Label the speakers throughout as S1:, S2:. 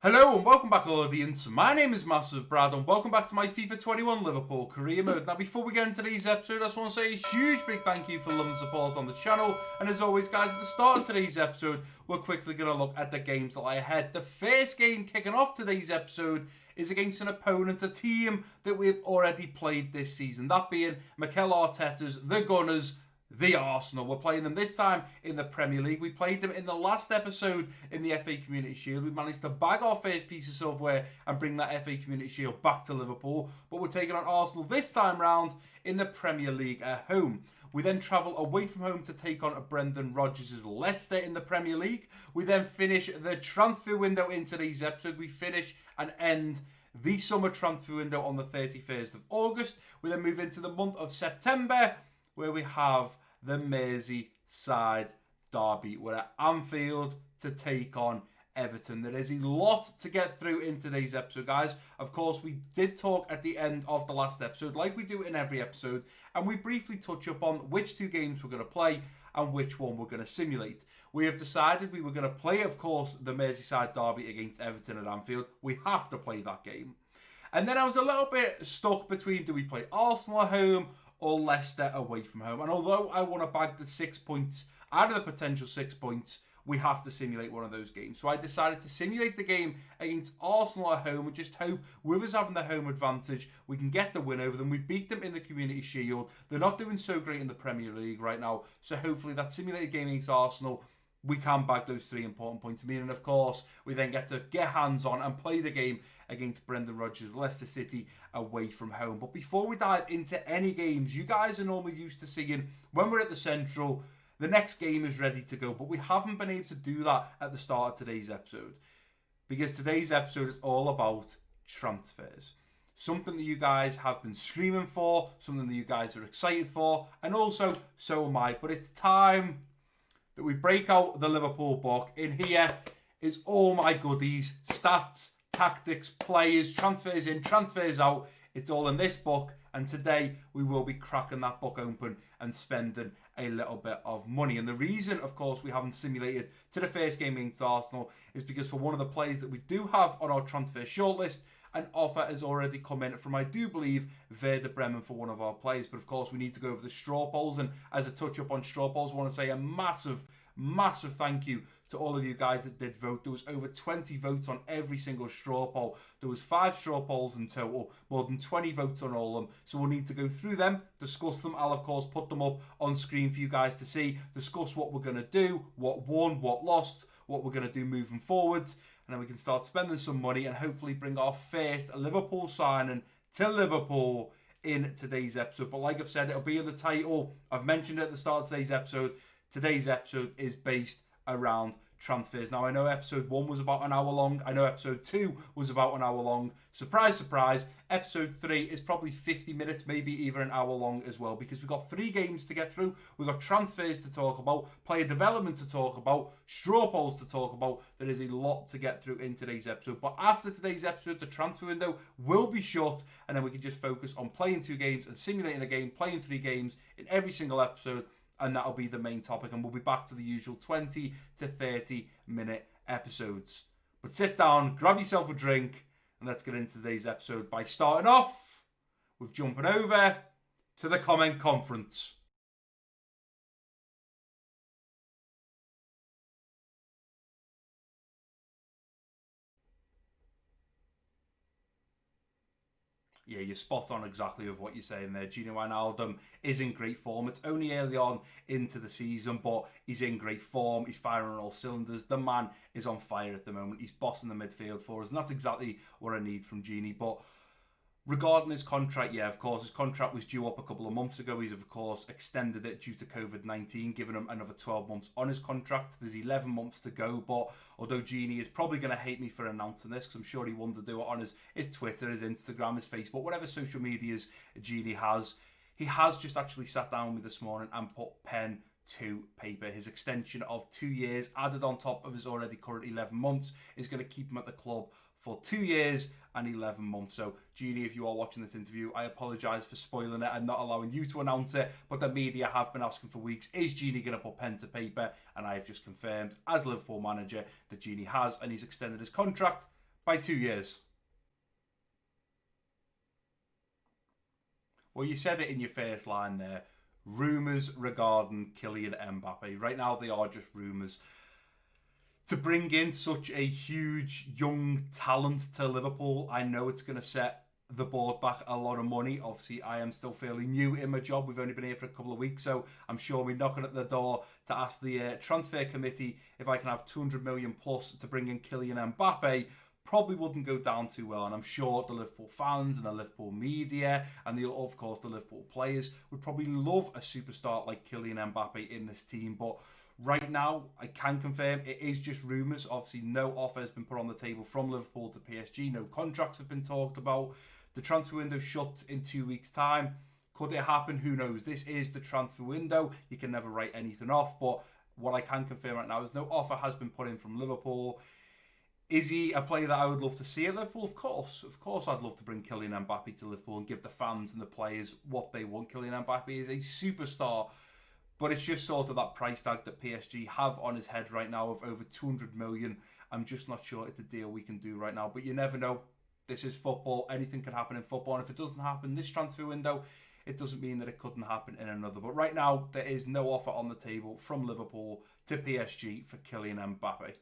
S1: Hello and welcome back, audience. My name is MassiveBrad and welcome back to my FIFA 21 Liverpool career mode. Now, before we get into today's episode, I just want to say a huge big thank you for love and support on the channel. And as always, guys, at the start of today's episode, we're quickly going to look at the games that lie ahead. The first game kicking off today's episode is against an opponent, a team that we've already played this season. That being Mikel Arteta's The Gunners, the Arsenal. We're playing them this time in the Premier League. We played them in the last episode in the FA Community Shield. We managed to bag our first piece of silverware and bring that FA Community Shield back to Liverpool. But we're taking on Arsenal this time round in the Premier League at home. We then travel away from home to take on Brendan Rodgers' Leicester in the Premier League. We then finish the transfer window in today's episode. We finish and end the summer transfer window on the 31st of August. We then move into the month of September, where we have the Merseyside derby. We're at Anfield to take on Everton. There is a lot to get through in today's episode, guys. Of course, we did talk at the end of the last episode, like we do in every episode, and we briefly touch up on which two games we're going to play and which one we're going to simulate. We have decided we were going to play, of course, the Merseyside derby against Everton at Anfield. We have to play that game. And then I was a little bit stuck between, do we play Arsenal at home or Leicester away from home? And although I want to bag the 6 points out of the potential 6 points, we have to simulate one of those games. So I decided to simulate the game against Arsenal at home and just hope, with us having the home advantage, we can get the win over them. We beat them in the Community Shield. They're not doing so great in the Premier League right now. So hopefully that simulated game against Arsenal, we can bag those 3 important points. And of course, we then get to get hands on and play the game against Brendan Rodgers' Leicester City away from home. But before we dive into any games, you guys are normally used to seeing when we're at the Central, the next game is ready to go. But we haven't been able to do that at the start of today's episode, because today's episode is all about transfers. Something that you guys have been screaming for, something that you guys are excited for, and also so am I. But it's time that we break out the Liverpool book. In here is all my goodies, stats, tactics, players, transfers in, transfers out. It's all in this book, and today we will be cracking that book open and spending a little bit of money. And the reason, of course, we haven't simulated to the first game against Arsenal is because for one of the players that we do have on our transfer shortlist, an offer has already come in from, I do believe, Werder Bremen for one of our players. But of course, we need to go over the straw polls, and as a touch up on straw polls, I want to say a massive thank you to all of you guys that did vote. There was over 20 votes on every single straw poll. There was 5 straw polls in total, more than 20 votes on all of them. So we'll need to go through them, discuss them. I'll, of course, put them up on screen for you guys to see, discuss what we're going to do, what won, what lost, what we're going to do moving forwards. And then we can start spending some money and hopefully bring our first Liverpool signing to Liverpool in today's episode. But like I've said, it'll be in the title. I've mentioned it at the start of today's episode. Today's episode is based around transfers. Now, I know episode 1 was about an hour long. I know episode 2 was about an hour long. Surprise, surprise. Episode 3 is probably 50 minutes, maybe even an hour long as well, because we've got 3 games to get through. We've got transfers to talk about, player development to talk about, straw polls to talk about. There is a lot to get through in today's episode. But after today's episode, the transfer window will be shut, and then we can just focus on playing 2 games and simulating a game, playing 3 games in every single episode. And that'll be the main topic, and we'll be back to the usual 20 to 30 minute episodes. But sit down, grab yourself a drink, and let's get into today's episode by starting off with jumping over to the comment conference. Yeah, you're spot on exactly with what you're saying there. Gini Wijnaldum is in great form. It's only early on into the season, but he's in great form. He's firing on all cylinders. The man is on fire at the moment. He's bossing the midfield for us, and that's exactly what I need from Gini. But regarding his contract, yeah, of course, his contract was due up a couple of months ago. He's, of course, extended it due to COVID-19, giving him another 12 months on his contract. There's 11 months to go, but although Gini is probably going to hate me for announcing this, because I'm sure he wanted to do it on his Twitter, his Instagram, his Facebook, whatever social medias Gini has, he has just actually sat down with me this morning and put pen to paper. His extension of 2 years, added on top of his already current 11 months, is going to keep him at the club for 2 years and 11 months. So, Gini, if you are watching this interview, I apologise for spoiling it and not allowing you to announce it, but the media have been asking for weeks, is Gini going to put pen to paper? And I have just confirmed, as Liverpool manager, that Gini has, and he's extended his contract By 2 years. Well, you said it in your first line there. Rumours regarding Kylian Mbappe. Right now, they are just rumours. To bring in such a huge young talent to Liverpool, I know it's going to set the board back a lot of money. Obviously, I am still fairly new in my job. We've only been here for a couple of weeks, so I'm sure we're knocking at the door to ask the transfer committee if I can have 200 million plus to bring in Kylian Mbappe. Probably wouldn't go down too well, and I'm sure the Liverpool fans and the Liverpool media and of course the Liverpool players would probably love a superstar like Kylian Mbappe in this team. But right now, I can confirm it is just rumours. Obviously, no offer has been put on the table from Liverpool to PSG. No contracts have been talked about. The transfer window shuts in 2 weeks' time. Could it happen? Who knows? This is the transfer window. You can never write anything off. But what I can confirm right now is no offer has been put in from Liverpool. Is he a player that I would love to see at Liverpool? Of course. Of course I'd love to bring Kylian Mbappe to Liverpool and give the fans and the players what they want. Kylian Mbappe is a superstar. But it's just sort of that price tag that PSG have on his head right now of over 200 million. I'm just not sure it's a deal we can do right now. But you never know. This is football. Anything can happen in football. And if it doesn't happen this transfer window, it doesn't mean that it couldn't happen in another. But right now, there is no offer on the table from Liverpool to PSG for Kylian Mbappe.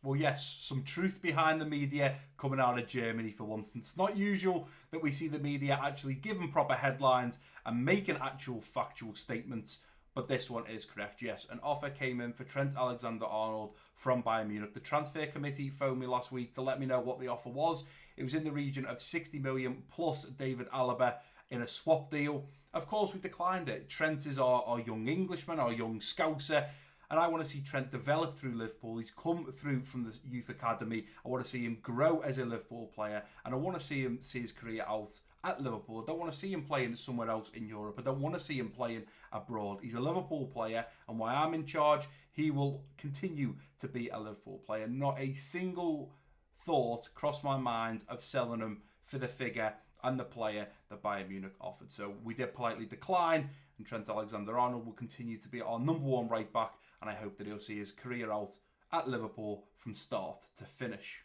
S1: Well, yes, some truth behind the media coming out of Germany for once. It's not usual that we see the media actually giving proper headlines and making actual factual statements. But this one is correct, yes. An offer came in for Trent Alexander-Arnold from Bayern Munich. The transfer committee phoned me last week to let me know what the offer was. It was in the region of 60 million plus David Alaba in a swap deal. Of course, we declined it. Trent is our young Englishman, our young Scouser. And I want to see Trent develop through Liverpool. He's come through from the youth academy. I want to see him grow as a Liverpool player. And I want to see him see his career out at Liverpool. I don't want to see him playing somewhere else in Europe. I don't want to see him playing abroad. He's a Liverpool player. And while I'm in charge, he will continue to be a Liverpool player. Not a single thought crossed my mind of selling him for the figure and the player that Bayern Munich offered. So we did politely decline. And Trent Alexander-Arnold will continue to be our number one right back. And I hope that he'll see his career out at Liverpool from start to finish.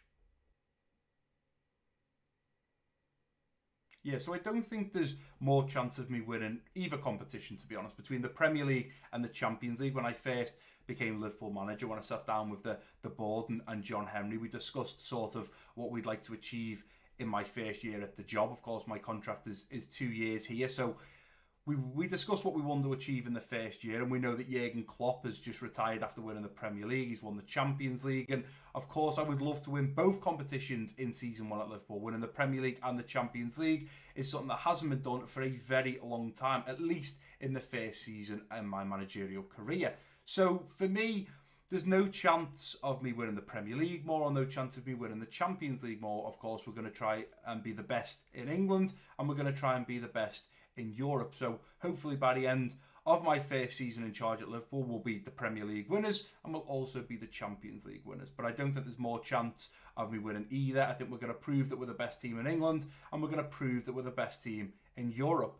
S1: Yeah, so I don't think there's more chance of me winning either competition, to be honest, between the Premier League and the Champions League. When I first became Liverpool manager, when I sat down with the board and John Henry, we discussed sort of what we'd like to achieve in my first year at the job. Of course, my contract is 2 years here, so we discussed what we wanted to achieve in the first year, and we know that Jurgen Klopp has just retired after winning the Premier League. He's won the Champions League, and of course I would love to win both competitions in season one at Liverpool. Winning the Premier League and the Champions League is something that hasn't been done for a very long time, at least in the first season in my managerial career. So for me, there's no chance of me winning the Premier League more, or no chance of me winning the Champions League more. Of course, we're going to try and be the best in England, and we're going to try and be the best in Europe. So hopefully by the end of my first season in charge at Liverpool, we'll be the Premier League winners and we'll also be the Champions League winners. But I don't think there's more chance of me winning either. I think we're going to prove that we're the best team in England, and we're going to prove that we're the best team in Europe.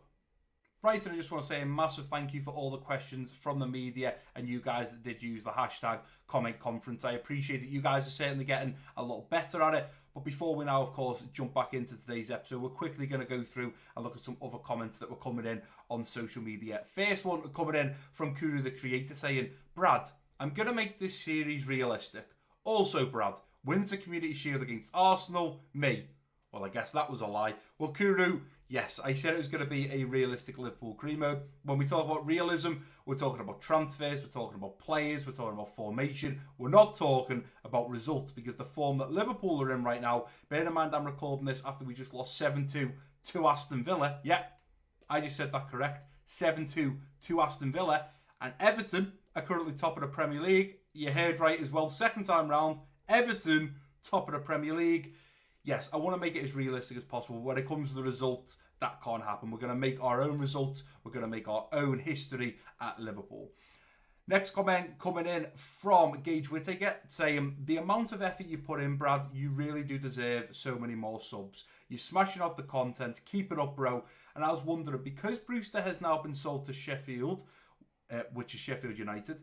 S1: Right, and I just want to say a massive thank you for all the questions from the media and you guys that did use the hashtag comment conference. I appreciate that you guys are certainly getting a lot better at it. But before we now, of course, jump back into today's episode, we're quickly going to go through and look at some other comments that were coming in on social media. First one coming in from Kuru the Creator saying, Brad, I'm going to make this series realistic. Also, Brad, wins the Community Shield against Arsenal? Me. Well, I guess that was a lie. Well, Kuru, yes, I said it was going to be a realistic Liverpool career mode. When we talk about realism, we're talking about transfers, we're talking about players, we're talking about formation. We're not talking about results, because the form that Liverpool are in right now, bearing in mind I'm recording this after we just lost 7-2 to Aston Villa. Yeah, I just said that correct. 7-2 to Aston Villa. And Everton are currently top of the Premier League. You heard right as well. Second time round, Everton top of the Premier League. Yes, I want to make it as realistic as possible. When it comes to the results, that can't happen. We're going to make our own results. We're going to make our own history at Liverpool. Next comment coming in from Gage Whittaker saying, the amount of effort you put in, Brad, you really do deserve so many more subs. You're smashing out the content. Keep it up, bro. And I was wondering, because Brewster has now been sold to Sheffield, which is Sheffield United,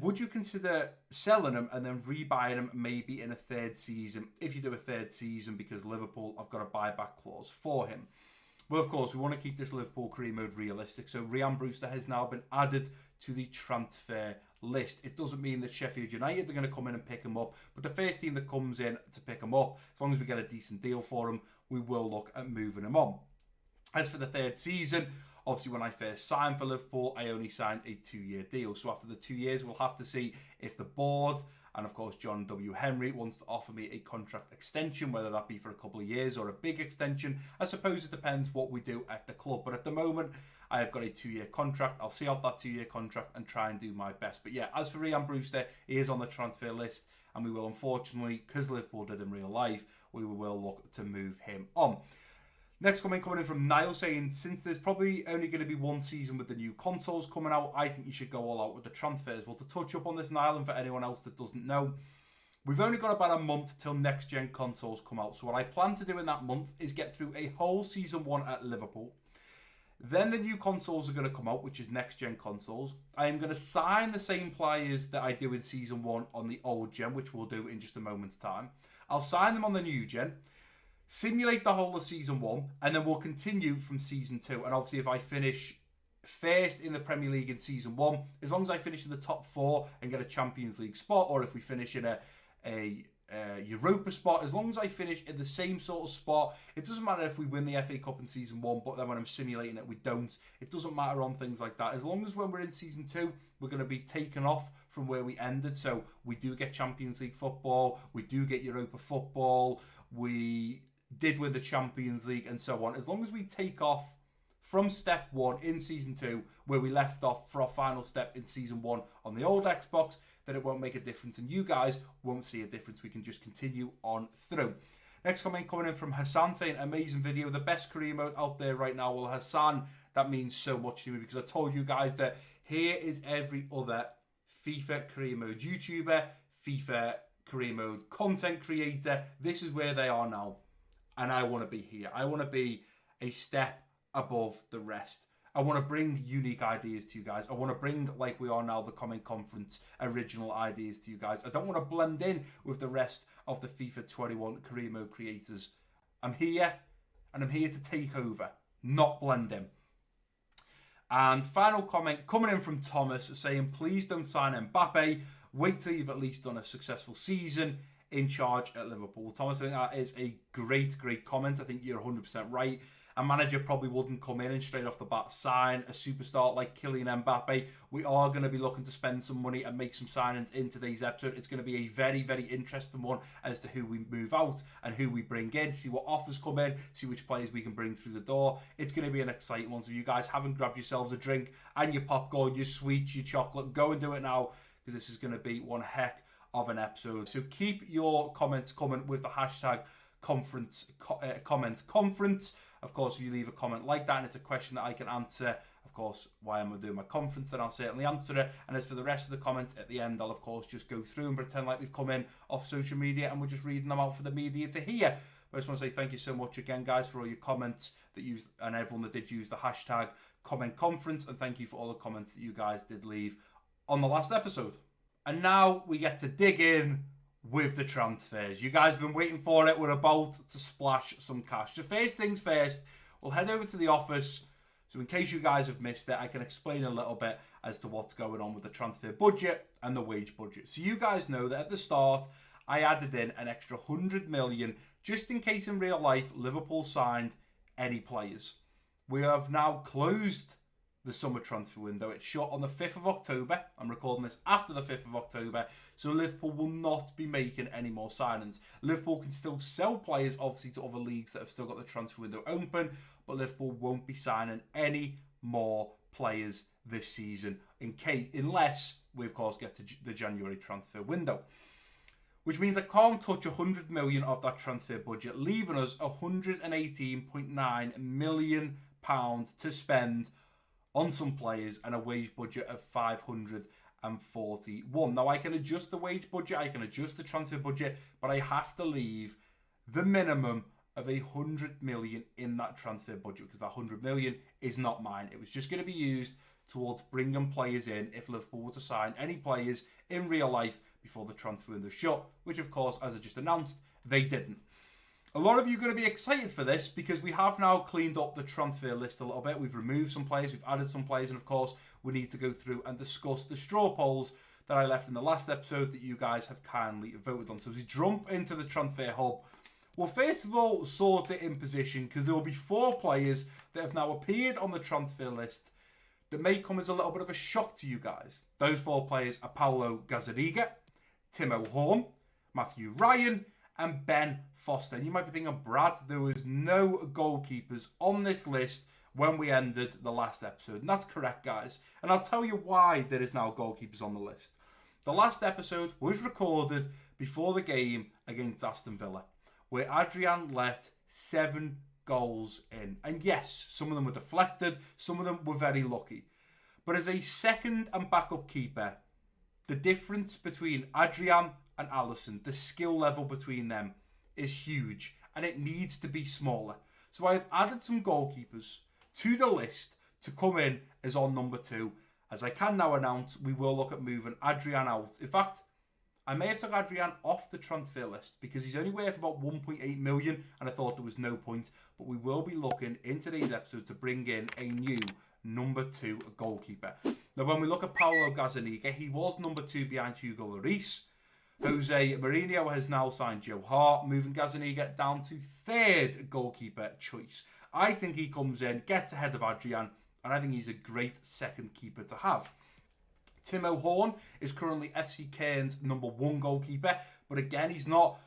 S1: Would you consider selling him and then rebuying him maybe in a third season, if you do a third season, because Liverpool have got a buyback clause for him? Well, of course, we want to keep this Liverpool career mode realistic. So Ryan Brewster has now been added to the transfer list. It doesn't mean that Sheffield United are going to come in and pick him up, but the first team that comes in to pick him up, as long as we get a decent deal for him, we will look at moving him on. As for the third season, obviously when I first signed for Liverpool, I only signed a 2-year deal. So after the 2 years, we'll have to see if the board and of course John W. Henry wants to offer me a contract extension, whether that be for a couple of years or a big extension. I suppose it depends what we do at the club. But at the moment, I have got a 2-year contract. I'll see out that 2-year contract and try and do my best. But yeah, as for Ryan Brewster, he is on the transfer list. And we will, unfortunately, because Liverpool did in real life, we will look to move him on. Next comment coming in from Niall saying, since there's probably only going to be one season with the new consoles coming out, I think you should go all out with the transfers. Well, to touch up on this, Niall, and for anyone else that doesn't know, we've only got about a month till next-gen consoles come out. So what I plan to do in that month is get through a whole Season 1 at Liverpool. Then the new consoles are going to come out, which is next-gen consoles. I am going to sign the same players that I do in Season 1 on the old gen, which we'll do in just a moment's time. I'll sign them on the new gen, simulate the whole of Season 1, and then we'll continue from Season 2. And obviously, if I finish first in the Premier League in Season 1, as long as I finish in the top 4 and get a Champions League spot, or if we finish in a Europa spot, as long as I finish in the same sort of spot, it doesn't matter if we win the FA Cup in Season 1, but then when I'm simulating it, we don't. It doesn't matter on things like that. As long as when we're in Season 2, we're going to be taken off from where we ended. So we do get Champions League football, we do get Europa football, we did win the Champions League, and so on. As long as we take off from step 1 in Season 2, where we left off for our final step in Season 1 on the old Xbox, then it won't make a difference, and you guys won't see a difference. We can just continue on through. Next comment coming in from Hassan saying, amazing video, the best career mode out there right now. Well, Hassan, that means so much to me, because I told you guys that here is every other FIFA career mode YouTuber, FIFA career mode content creator. This is where they are now, and I want to be here. I want to be a step above the rest. I want to bring unique ideas to you guys. I want to bring, like we are now, the Comment Conference original ideas to you guys. I don't want to blend in with the rest of the FIFA 21 career mode creators. I'm here, and I'm here to take over, not blend in. And final comment coming in from Thomas saying, please don't sign Mbappe. Wait till you've at least done a successful season in charge at Liverpool. Thomas, I think that is a great comment. I think you're 100% right. A manager probably wouldn't come in and straight off the bat sign a superstar like Kylian Mbappe. We are going to be looking to spend some money and make some signings in today's episode. It's going to be a very interesting one as to who we move out and who we bring in, see what offers come in, see which players we can bring through the door. It's going to be an exciting one. So if you guys haven't grabbed yourselves a drink and your popcorn, your sweets, your chocolate, go and do it now, because this is going to be one heck of an episode. So keep your comments coming with the hashtag comment conference. Of course, if you leave a comment like that and it's a question that I can answer, of course, why am I doing my conference, then I'll certainly answer it. And as for the rest of the comments at the end, I'll of course just go through and pretend like we've come in off social media and we're just reading them out for the media to hear. But I just want to say thank you so much again, guys, for all your comments that used, and everyone that did use the hashtag comment conference, and thank you for all the comments that you guys did leave on the last episode. And now we get to dig in with the transfers. You guys have been waiting for it. We're about to splash some cash. So first things first, we'll head over to the office. So in case you guys have missed it, I can explain a little bit as to what's going on with the transfer budget and the wage budget. So you guys know that at the start, I added in an extra 100 million just in case in real life Liverpool signed any players. We have now closed the summer transfer window. It's shut on the 5th of October. I'm recording this after the 5th of October. So Liverpool will not be making any more signings. Liverpool can still sell players, obviously, to other leagues that have still got the transfer window open, but Liverpool won't be signing any more players this season, unless we, of course, get to the January transfer window. Which means I can't touch 100 million of that transfer budget, leaving us £118.9 million to spend on some players and a wage budget of 541. Now I can adjust the wage budget, I can adjust the transfer budget, but I have to leave the minimum of 100 million in that transfer budget, because that 100 million is not mine. It was just going to be used towards bringing players in if Liverpool were to sign any players in real life before the transfer window shut, which of course, as I just announced, they didn't. A lot of you are going to be excited for this because we have now cleaned up the transfer list a little bit. We've removed some players, we've added some players, and of course, we need to go through and discuss the straw polls that I left in the last episode that you guys have kindly voted on. So as we jump into the transfer hub, we'll first of all sort it in position because there will be 4 players that have now appeared on the transfer list that may come as a little bit of a shock to you guys. Those 4 players are Paulo Gazzaniga, Timo Horn, Matthew Ryan, and Ben Foster. And you might be thinking, Brad, there was no goalkeepers on this list when we ended the last episode. And that's correct, guys. And I'll tell you why there is now goalkeepers on the list. The last episode was recorded before the game against Aston Villa, where Adrian let 7 goals in. And yes, some of them were deflected, some of them were very lucky. But as a second and backup keeper, the difference between Adrian and Alisson, the skill level between them is huge, and it needs to be smaller. So I've added some goalkeepers to the list to come in as on number 2. As I can now announce, we will look at moving Adrian out. In fact, I may have took Adrian off the transfer list because he's only worth about 1.8 million and I thought there was no point. But we will be looking in today's episode to bring in a new number 2 goalkeeper. Now, when we look at Paulo Gazzaniga, he was number 2 behind Hugo Lloris. Jose Mourinho has now signed Joe Hart, moving Gazzaniga down to 3rd goalkeeper choice. I think he comes in, gets ahead of Adrian, and I think he's a great second keeper to have. Timo Horn is currently FC Cairns' number 1 goalkeeper, but again, he's not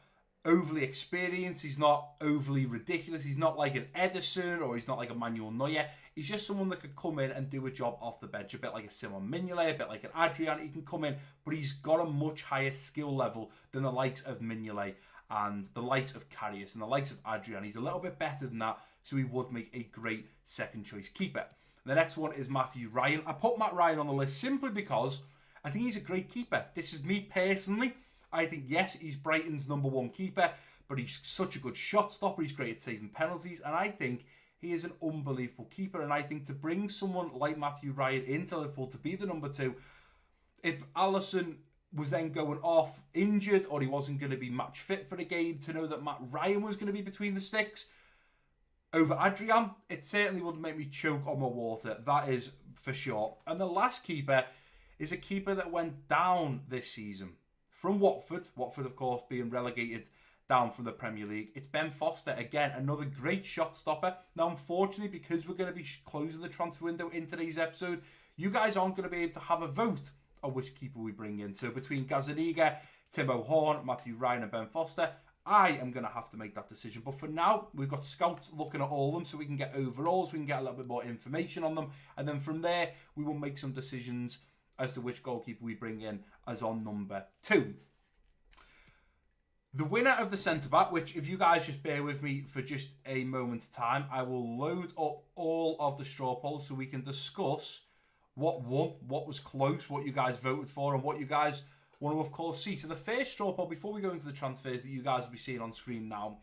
S1: overly experienced, he's not overly ridiculous, he's not like an Ederson or he's not like a Manuel Neuer. He's just someone that could come in and do a job off the bench, a bit like a Simon Mignolet, a bit like an Adrian. He can come in, but he's got a much higher skill level than the likes of Mignolet and the likes of Karius and the likes of Adrian. He's a little bit better than that, so he would make a great second choice keeper. The next one is Matthew Ryan. I put Matt Ryan on the list simply because I think he's a great keeper. This is me personally. I think, yes, he's Brighton's number 1 keeper, but he's such a good shot stopper. He's great at saving penalties, and I think he is an unbelievable keeper. And I think to bring someone like Matthew Ryan into Liverpool to be the number 2, if Alisson was then going off injured or he wasn't going to be match fit for the game, to know that Matt Ryan was going to be between the sticks over Adrian, it certainly would make me choke on my water. That is for sure. And the last keeper is a keeper that went down this season from Watford. Watford, of course, being relegated down from the Premier League. It's Ben Foster. Again, another great shot stopper. Now, unfortunately, because we're going to be closing the transfer window in today's episode, you guys aren't going to be able to have a vote on which keeper we bring in. So between Gazzaniga, Timo Horn, Matthew Ryan and Ben Foster, I am going to have to make that decision. But for now, we've got scouts looking at all of them so we can get overalls, we can get a little bit more information on them. And then from there, we will make some decisions as to which goalkeeper we bring in as on number 2. The winner of the centre-back, which if you guys just bear with me for just a moment's time, I will load up all of the straw polls so we can discuss what won, what was close, what you guys voted for, and what you guys want to, of course, see. So the first straw poll, before we go into the transfers that you guys will be seeing on screen now,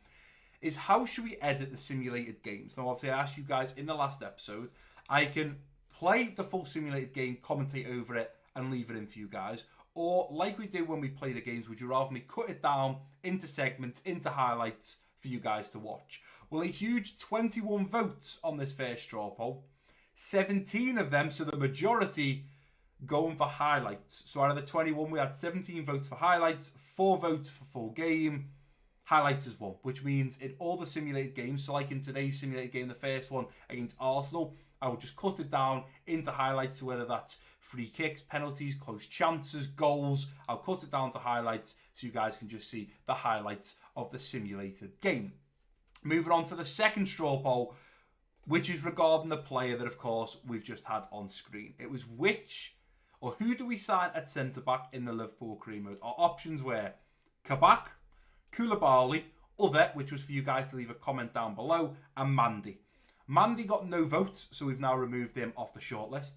S1: is how should we edit the simulated games? Now, obviously, I asked you guys in the last episode, I can play the full simulated game, commentate over it, and leave it in for you guys. Or, like we do when we play the games, would you rather me cut it down into segments, into highlights for you guys to watch? Well, a huge 21 votes on this first straw poll. 17 of them, so the majority, going for highlights. So out of the 21, we had 17 votes for highlights, 4 votes for full game. Highlights is 1, which means in all the simulated games, so like in today's simulated game, the first one against Arsenal, I will just cut it down into highlights, so whether that's free kicks, penalties, close chances, goals, I'll cut it down to highlights so you guys can just see the highlights of the simulated game. Moving on to the second straw poll, which is regarding the player that, of course, we've just had on screen. It was who do we sign at centre-back in the Liverpool career mode? Our options were Kabak, Koulibaly, Other, which was for you guys to leave a comment down below, and Mandy. Mandy got no votes, so we've now removed him off the shortlist.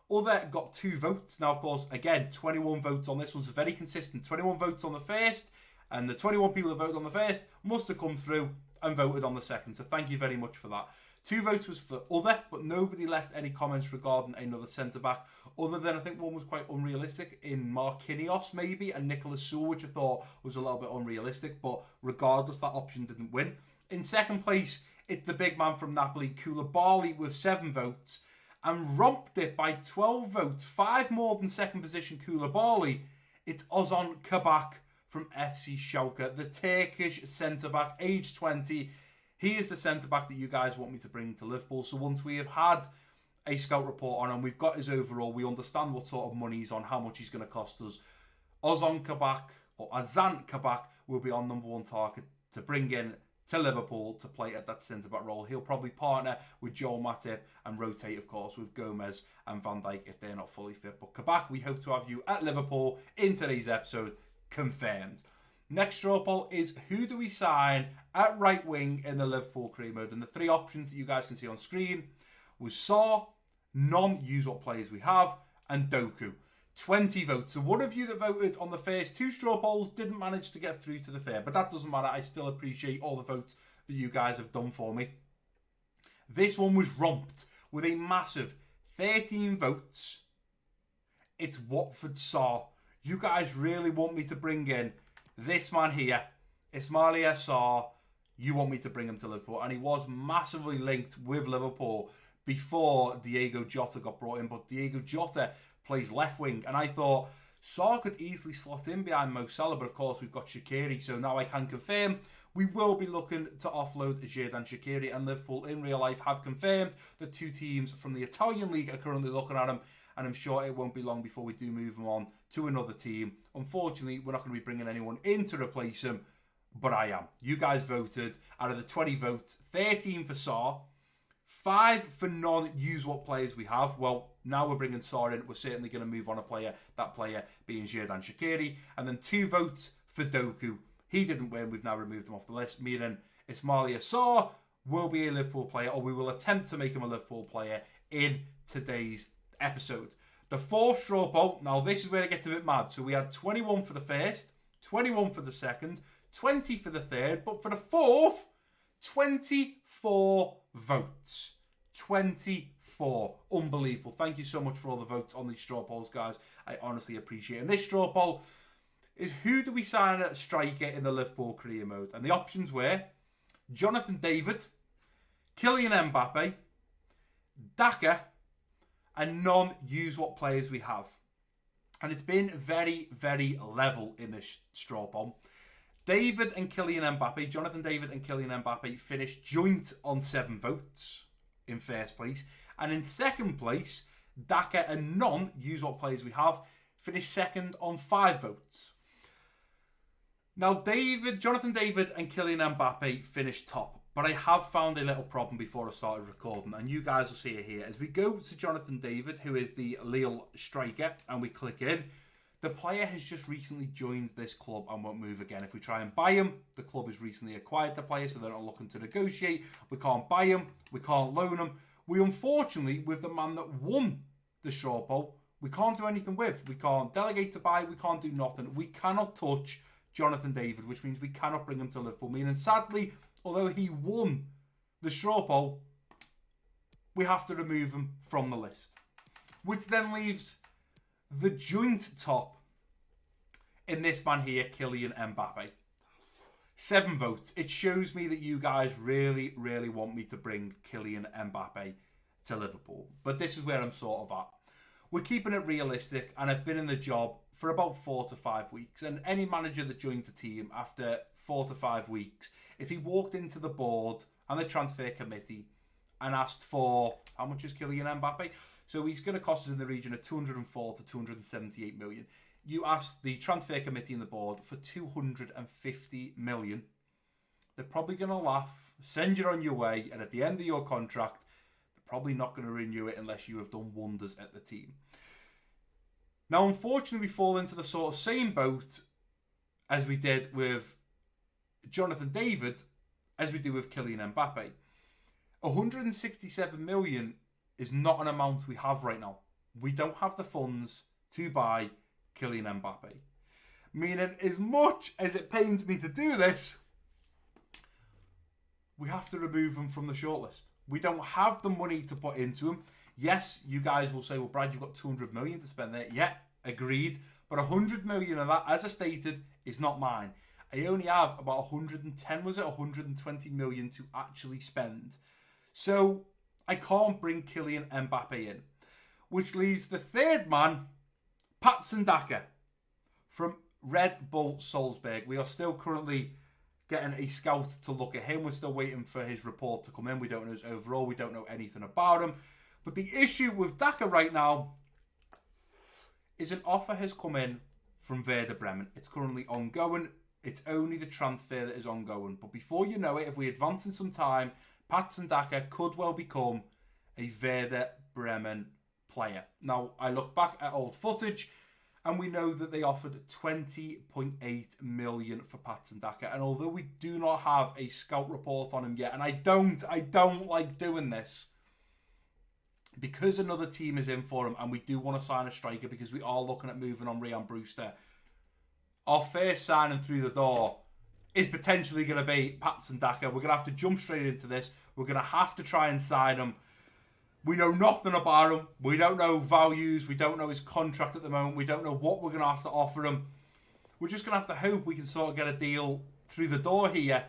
S1: Other got 2 votes. Now, of course, again, 21 votes on this one's very consistent. 21 votes on the first, and the 21 people that voted on the first must have come through and voted on the second. So thank you very much for that. 2 votes was for other, but nobody left any comments regarding another centre-back, other than I think one was quite unrealistic in Marquinhos maybe, and Nicholas Sewell, which I thought was a little bit unrealistic, but regardless, that option didn't win. In second place, it's the big man from Napoli, Koulibaly, with 7 votes, and romped it by 12 votes, 5 more than second position Koulibaly. It's Ozan Kabak from FC Schalke, the Turkish centre-back, age 20. He is the centre-back that you guys want me to bring to Liverpool. So once we have had a scout report on him, we've got his overall, we understand what sort of money he's on, how much he's going to cost us, Ozan Kabak, or Ozan Kabak, will be our number 1 target to bring in to Liverpool to play at that centre-back role. He'll probably partner with Joel Matip and rotate, of course, with Gomez and Van Dijk if they're not fully fit. But Kabak, we hope to have you at Liverpool in today's episode, confirmed. Next straw poll is, who do we sign at right wing in the Liverpool career mode? And the 3 options that you guys can see on screen was Saw, none, use what players we have, and Doku. 20 votes. So one of you that voted on the first 2 straw polls didn't manage to get through to the third, but that doesn't matter. I still appreciate all the votes that you guys have done for me. This one was romped with a massive 13 votes. It's Watford Sarr. You guys really want me to bring in this man here, Ismaila Sarr. You want me to bring him to Liverpool, and he was massively linked with Liverpool before Diego Jota got brought in, but Diego Jota plays left wing, and I thought Sarr could easily slot in behind Mo Salah, but of course we've got Shaqiri, so now I can confirm we will be looking to offload Xherdan Shaqiri, and Liverpool in real life have confirmed that 2 teams from the Italian league are currently looking at him, and I'm sure it won't be long before we do move him on to another team. Unfortunately, we're not going to be bringing anyone in to replace him, but I am. You guys voted. Out of the 20 votes, 13 for Sarr, 5 for non-use what players we have. Well, now we're bringing Sarr in. We're certainly going to move on a player, that player being Xherdan Shaqiri. And then 2 votes for Doku. He didn't win. We've now removed him off the list, meaning Ismaila Sarr will be a Liverpool player, or we will attempt to make him a Liverpool player in today's episode. The 4th straw poll, now this is where it gets a bit mad. So we had 21 for the first, 21 for the second, 20 for the third, but for the 4th, 24 votes. 24. Unbelievable. Thank you so much for all the votes on these straw polls, guys. I honestly appreciate it. And this straw poll is, who do we sign at striker in the Liverpool career mode? And the options were Jonathan David, Kylian Mbappe, Daka, and non-use what players we have. And it's been very, very level in this straw poll. David and Kylian Mbappe, Jonathan David and Kylian Mbappe finished joint on 7 votes in first place. And in second place, Daka and non-use what players we have finished second on 5 votes. Now, Jonathan David and Kylian Mbappe finished top. But I have found a little problem before I started recording, and you guys will see it here. As we go to Jonathan David, who is the Lille striker, and we click in, the player has just recently joined this club and won't move again. If we try and buy him, the club has recently acquired the player, so they're not looking to negotiate. We can't buy him. We can't loan him. We, unfortunately, with the man that won the straw poll, we can't do anything with. We can't delegate to buy. We can't do nothing. We cannot touch Jonathan David, which means we cannot bring him to Liverpool. Meaning, sadly, although he won the straw poll, we have to remove him from the list. Which then leaves the joint top in this man here, Kylian Mbappe. 7 votes. It shows me that you guys really, really want me to bring Kylian Mbappe to Liverpool. But this is where I'm sort of at. We're keeping it realistic, and I've been in the job for about 4 to 5 weeks. And any manager that joins the team after 4 to 5 weeks, if he walked into the board and the transfer committee and asked for, how much is Kylian Mbappe? So he's going to cost us in the region of 204 to 278 million. You ask the transfer committee and the board for 250 million. They're probably going to laugh, send you on your way, and at the end of your contract, they're probably not going to renew it unless you have done wonders at the team. Now, unfortunately, we fall into the sort of same boat as we did with Jonathan David, as we do with Kylian Mbappe. 167 million is not an amount we have right now. We don't have the funds to buy Kylian Mbappe. Meaning, as much as it pains me to do this, we have to remove him from the shortlist. We don't have the money to put into him. Yes, you guys will say, well, Brad, you've got 200 million to spend there. Yeah, agreed. But 100 million of that, as I stated, is not mine. I only have about 110, was it? 120 million to actually spend. So I can't bring Kylian Mbappe in. Which leaves the third man, Patson Daka, from Red Bull Salzburg. We are still currently getting a scout to look at him. We're still waiting for his report to come in. We don't know his overall. We don't know anything about him. But the issue with Daka right now is an offer has come in from Werder Bremen. It's currently ongoing. It's only the transfer that is ongoing. But before you know it, if we advance in some time, Patson Daka could well become a Werder Bremen player. Now, I look back at old footage, and we know that they offered 20.8 million for Patson Daka. And although we do not have a scout report on him yet, and I don't like doing this, because another team is in for him, and we do want to sign a striker because we are looking at moving on Ryan Brewster, our first signing through the door is potentially going to be Patson Daka. We're going to have to jump straight into this. We're going to have to try and sign him. We know nothing about him. We don't know values. We don't know his contract at the moment. We don't know what we're going to have to offer him. We're just going to have to hope we can sort of get a deal through the door here.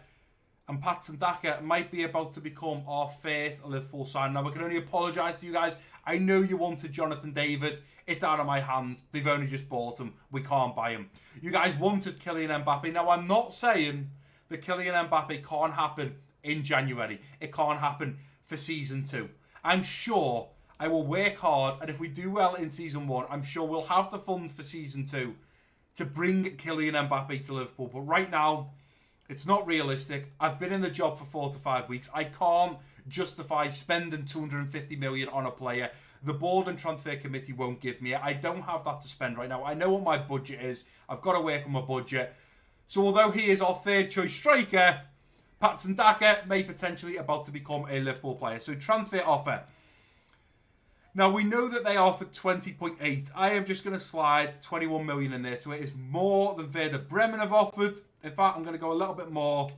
S1: And Patson Daka might be about to become our first Liverpool sign. Now, we can only apologise to you guys. I know you wanted Jonathan David. It's out of my hands. They've only just bought him. We can't buy him. You guys wanted Kylian Mbappe. Now, I'm not saying that Kylian Mbappe can't happen in January. It can't happen for Season 2. I'm sure I will work hard, and if we do well in Season 1, I'm sure we'll have the funds for Season 2 to bring Kylian Mbappe to Liverpool. But right now, it's not realistic. I've been in the job for 4 to 5 weeks. I can't justify spending 250 million on a player. The board and transfer committee won't give me it. I don't have that to spend right now. I know what my budget is. I've got to work on my budget. So although he is our third choice striker, Patson Daka may potentially about to become a Liverpool player. So transfer offer. Now we know that they offered 20.8. I am just going to slide 21 million in there. So it is more than Werder Bremen have offered. In fact, I'm going to go a little bit more.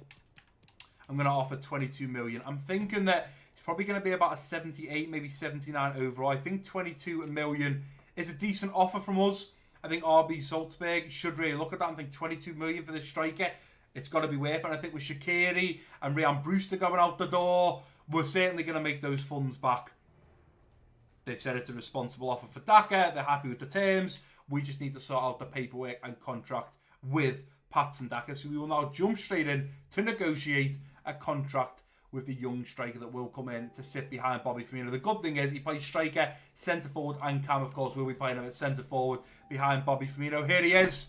S1: I'm going to offer 22 million. I'm thinking that it's probably going to be about a 78, maybe 79 overall. I think 22 million is a decent offer from us. I think RB Salzburg should really look at that and think 22 million for the striker. It's got to be worth it. And I think with Shaqiri and Ryan Brewster going out the door, we're certainly going to make those funds back. They've said it's a responsible offer for Daka. They're happy with the terms. We just need to sort out the paperwork and contract with Patson Daka. So we will now jump straight in to negotiate a contract with the young striker that will come in to sit behind Bobby Firmino. The good thing is he plays striker, centre forward, and Cam, of course, will be playing him at centre forward behind Bobby Firmino. Here he is.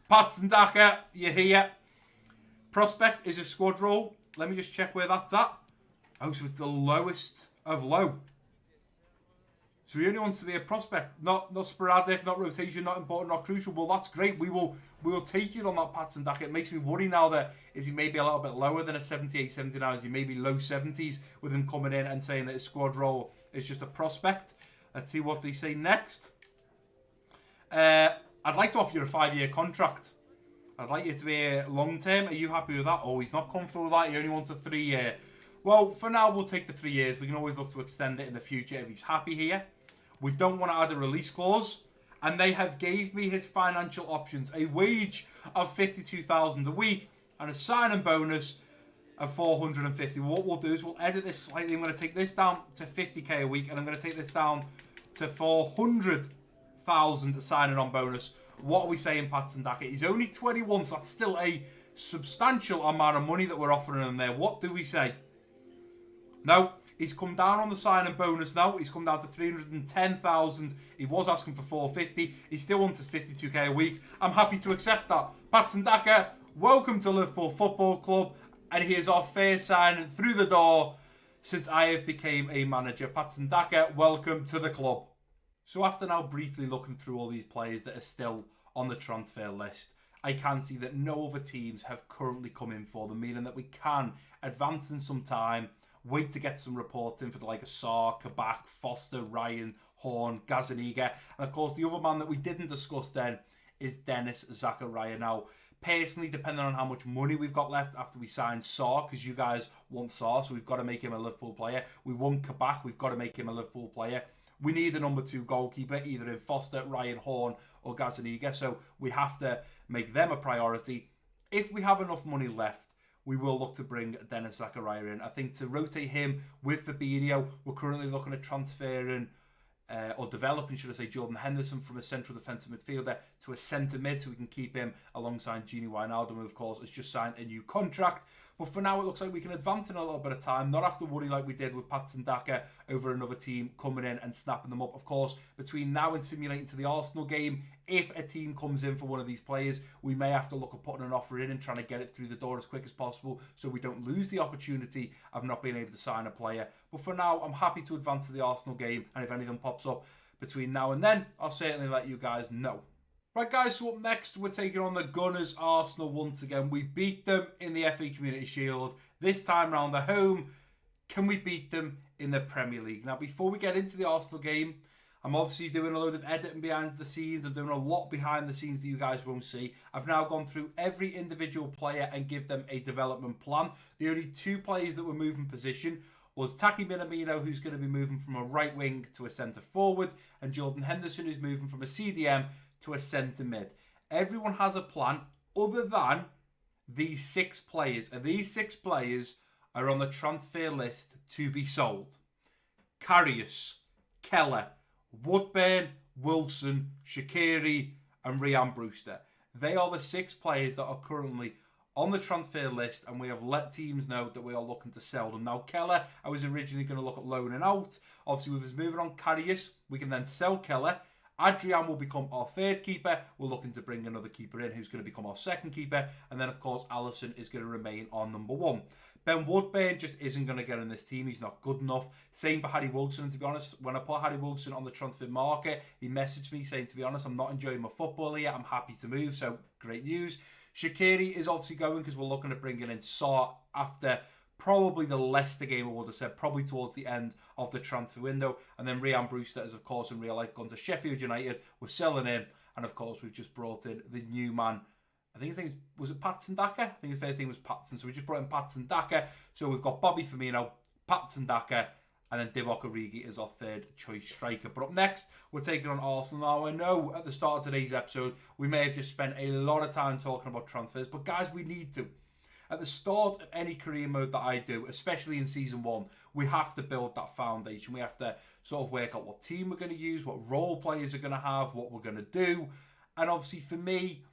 S1: Patson Daka, you're here. Prospect is a squad role. Let me just check where that's at. Oh, so it's the lowest of low. So he only wants to be a prospect, not sporadic, not rotation, not important, not crucial. Well, that's great. We will take it on that Patson Daka. It makes me worry now that is he maybe a little bit lower than a 78, 79? Is he maybe low 70s with him coming in and saying that his squad role is just a prospect? Let's see what they say next. I'd like to offer you a 5-year contract. I'd like you to be long-term. Are you happy with that? Oh, he's not comfortable with that. He only wants a 3-year. Well, for now, we'll take the 3 years. We can always look to extend it in the future if he's happy here. We don't want to add a release clause. And they have gave me his financial options. A wage of 52,000 a week and a signing bonus of 450. What we'll do is we'll edit this slightly. I'm going to take this down to 50k a week. And I'm going to take this down to 400,000 signing on bonus. What are we saying, Patson Daka? He's only 21, so that's still a substantial amount of money that we're offering him there. What do we say? No, he's come down on the signing bonus now. He's come down to 310,000. He was asking for 450. He still wants 52k a week. I'm happy to accept that. Patson Daka, welcome to Liverpool Football Club. And he is our first signing through the door since I have became a manager. Patson Daka, welcome to the club. So after now briefly looking through all these players that are still on the transfer list, I can see that no other teams have currently come in for them, meaning that we can advance in some time, wait to get some reports in for the like of Sarr, Kabak, Foster, Ryan, Horn, Gazaniga, and of course the other man that we didn't discuss then is Denis Zakaria. Now, personally, depending on how much money we've got left after we sign Sarr, because you guys want Sarr, so we've got to make him a Liverpool player. We want Kabak, we've got to make him a Liverpool player. We need a number 2 goalkeeper, either in Foster, Ryan Horn, or Gazaniga, so we have to make them a priority. If we have enough money left, we will look to bring Denis Zakaria in. I think to rotate him with Fabinho, we're currently looking at transferring, or developing, should I say, Jordan Henderson from a central defensive midfielder to a centre mid, so we can keep him alongside Gini Wijnaldum, who of course has just signed a new contract. But for now, it looks like we can advance in a little bit of time, not have to worry like we did with Patson Daka over another team coming in and snapping them up. Of course, between now and simulating to the Arsenal game, if a team comes in for one of these players, we may have to look at putting an offer in and trying to get it through the door as quick as possible so we don't lose the opportunity of not being able to sign a player. But for now, I'm happy to advance to the Arsenal game, and if anything pops up between now and then, I'll certainly let you guys know. Right, guys, so up next, we're taking on the Gunners Arsenal once again. We beat them in the FA Community Shield. This time round at home, can we beat them in the Premier League? Now, before we get into the Arsenal game, I'm obviously doing a load of editing behind the scenes. I'm doing a lot behind the scenes that you guys won't see. I've now gone through every individual player and give them a development plan. The only 2 players that were moving position was Taki Minamino, who's going to be moving from a right wing to a centre forward, and Jordan Henderson, who's moving from a CDM to a centre mid. Everyone has a plan other than these 6 players, and these 6 players are on the transfer list to be sold. Karius, Keller, Woodburn, Wilson, Shaqiri and Ryan Brewster. They are the 6 players that are currently on the transfer list, and we have let teams know that we are looking to sell them. Now, Keller, I was originally going to look at loaning out. Obviously, with us moving on Karius, we can then sell Keller. Adrian will become our 3rd keeper. We're looking to bring another keeper in who's going to become our 2nd keeper. And then, of course, Alisson is going to remain our number 1. Ben Woodburn just isn't going to get in this team. He's not good enough. Same for Harry Wilson. And to be honest, when I put Harry Wilson on the transfer market, he messaged me saying, to be honest, I'm not enjoying my football here. I'm happy to move. So, great news. Shaqiri is obviously going because we're looking at bringing in Sarr after probably the Leicester game, I would have said, probably towards the end of the transfer window. And then Ryan Brewster is, of course, in real life gone to Sheffield United. We're selling him. And, of course, we've just brought in the new man. I think his name was it Patson Daka? I think his first name was Patson. So we just brought in Patson Daka. So we've got Bobby Firmino, Patson Daka, and then Divock Origi as our 3rd choice striker. But up next, we're taking on Arsenal. Now, I know at the start of today's episode, we may have just spent a lot of time talking about transfers. But, guys, we need to. At the start of any career mode that I do, especially in Season 1, we have to build that foundation. We have to sort of work out what team we're going to use, what role players are going to have, what we're going to do. And obviously, for me,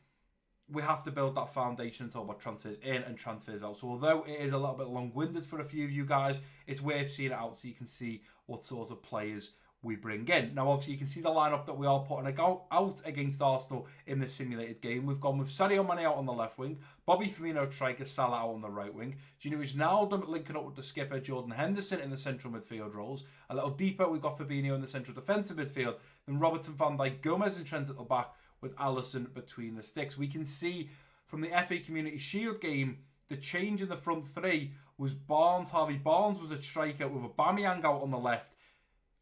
S1: we have to build that foundation and talk about transfers in and transfers out. So although it is a little bit long-winded for a few of you guys, it's worth seeing it out so you can see what sorts of players we bring in. Now, obviously, you can see the lineup that we are putting out against Arsenal in this simulated game. We've gone with Sadio Mane out on the left wing, Bobby Firmino, striker, Salah out on the right wing, Gini Wijnaldum linking up with the skipper, Jordan Henderson in the central midfield roles. A little deeper, we've got Fabinho in the central defensive midfield, then Robertson, Van Dijk, Gomez and Trent at the back, with Alisson between the sticks. We can see from the FA Community Shield game, the change in the front 3 was Barnes. Harvey Barnes was a striker with Aubameyang out on the left.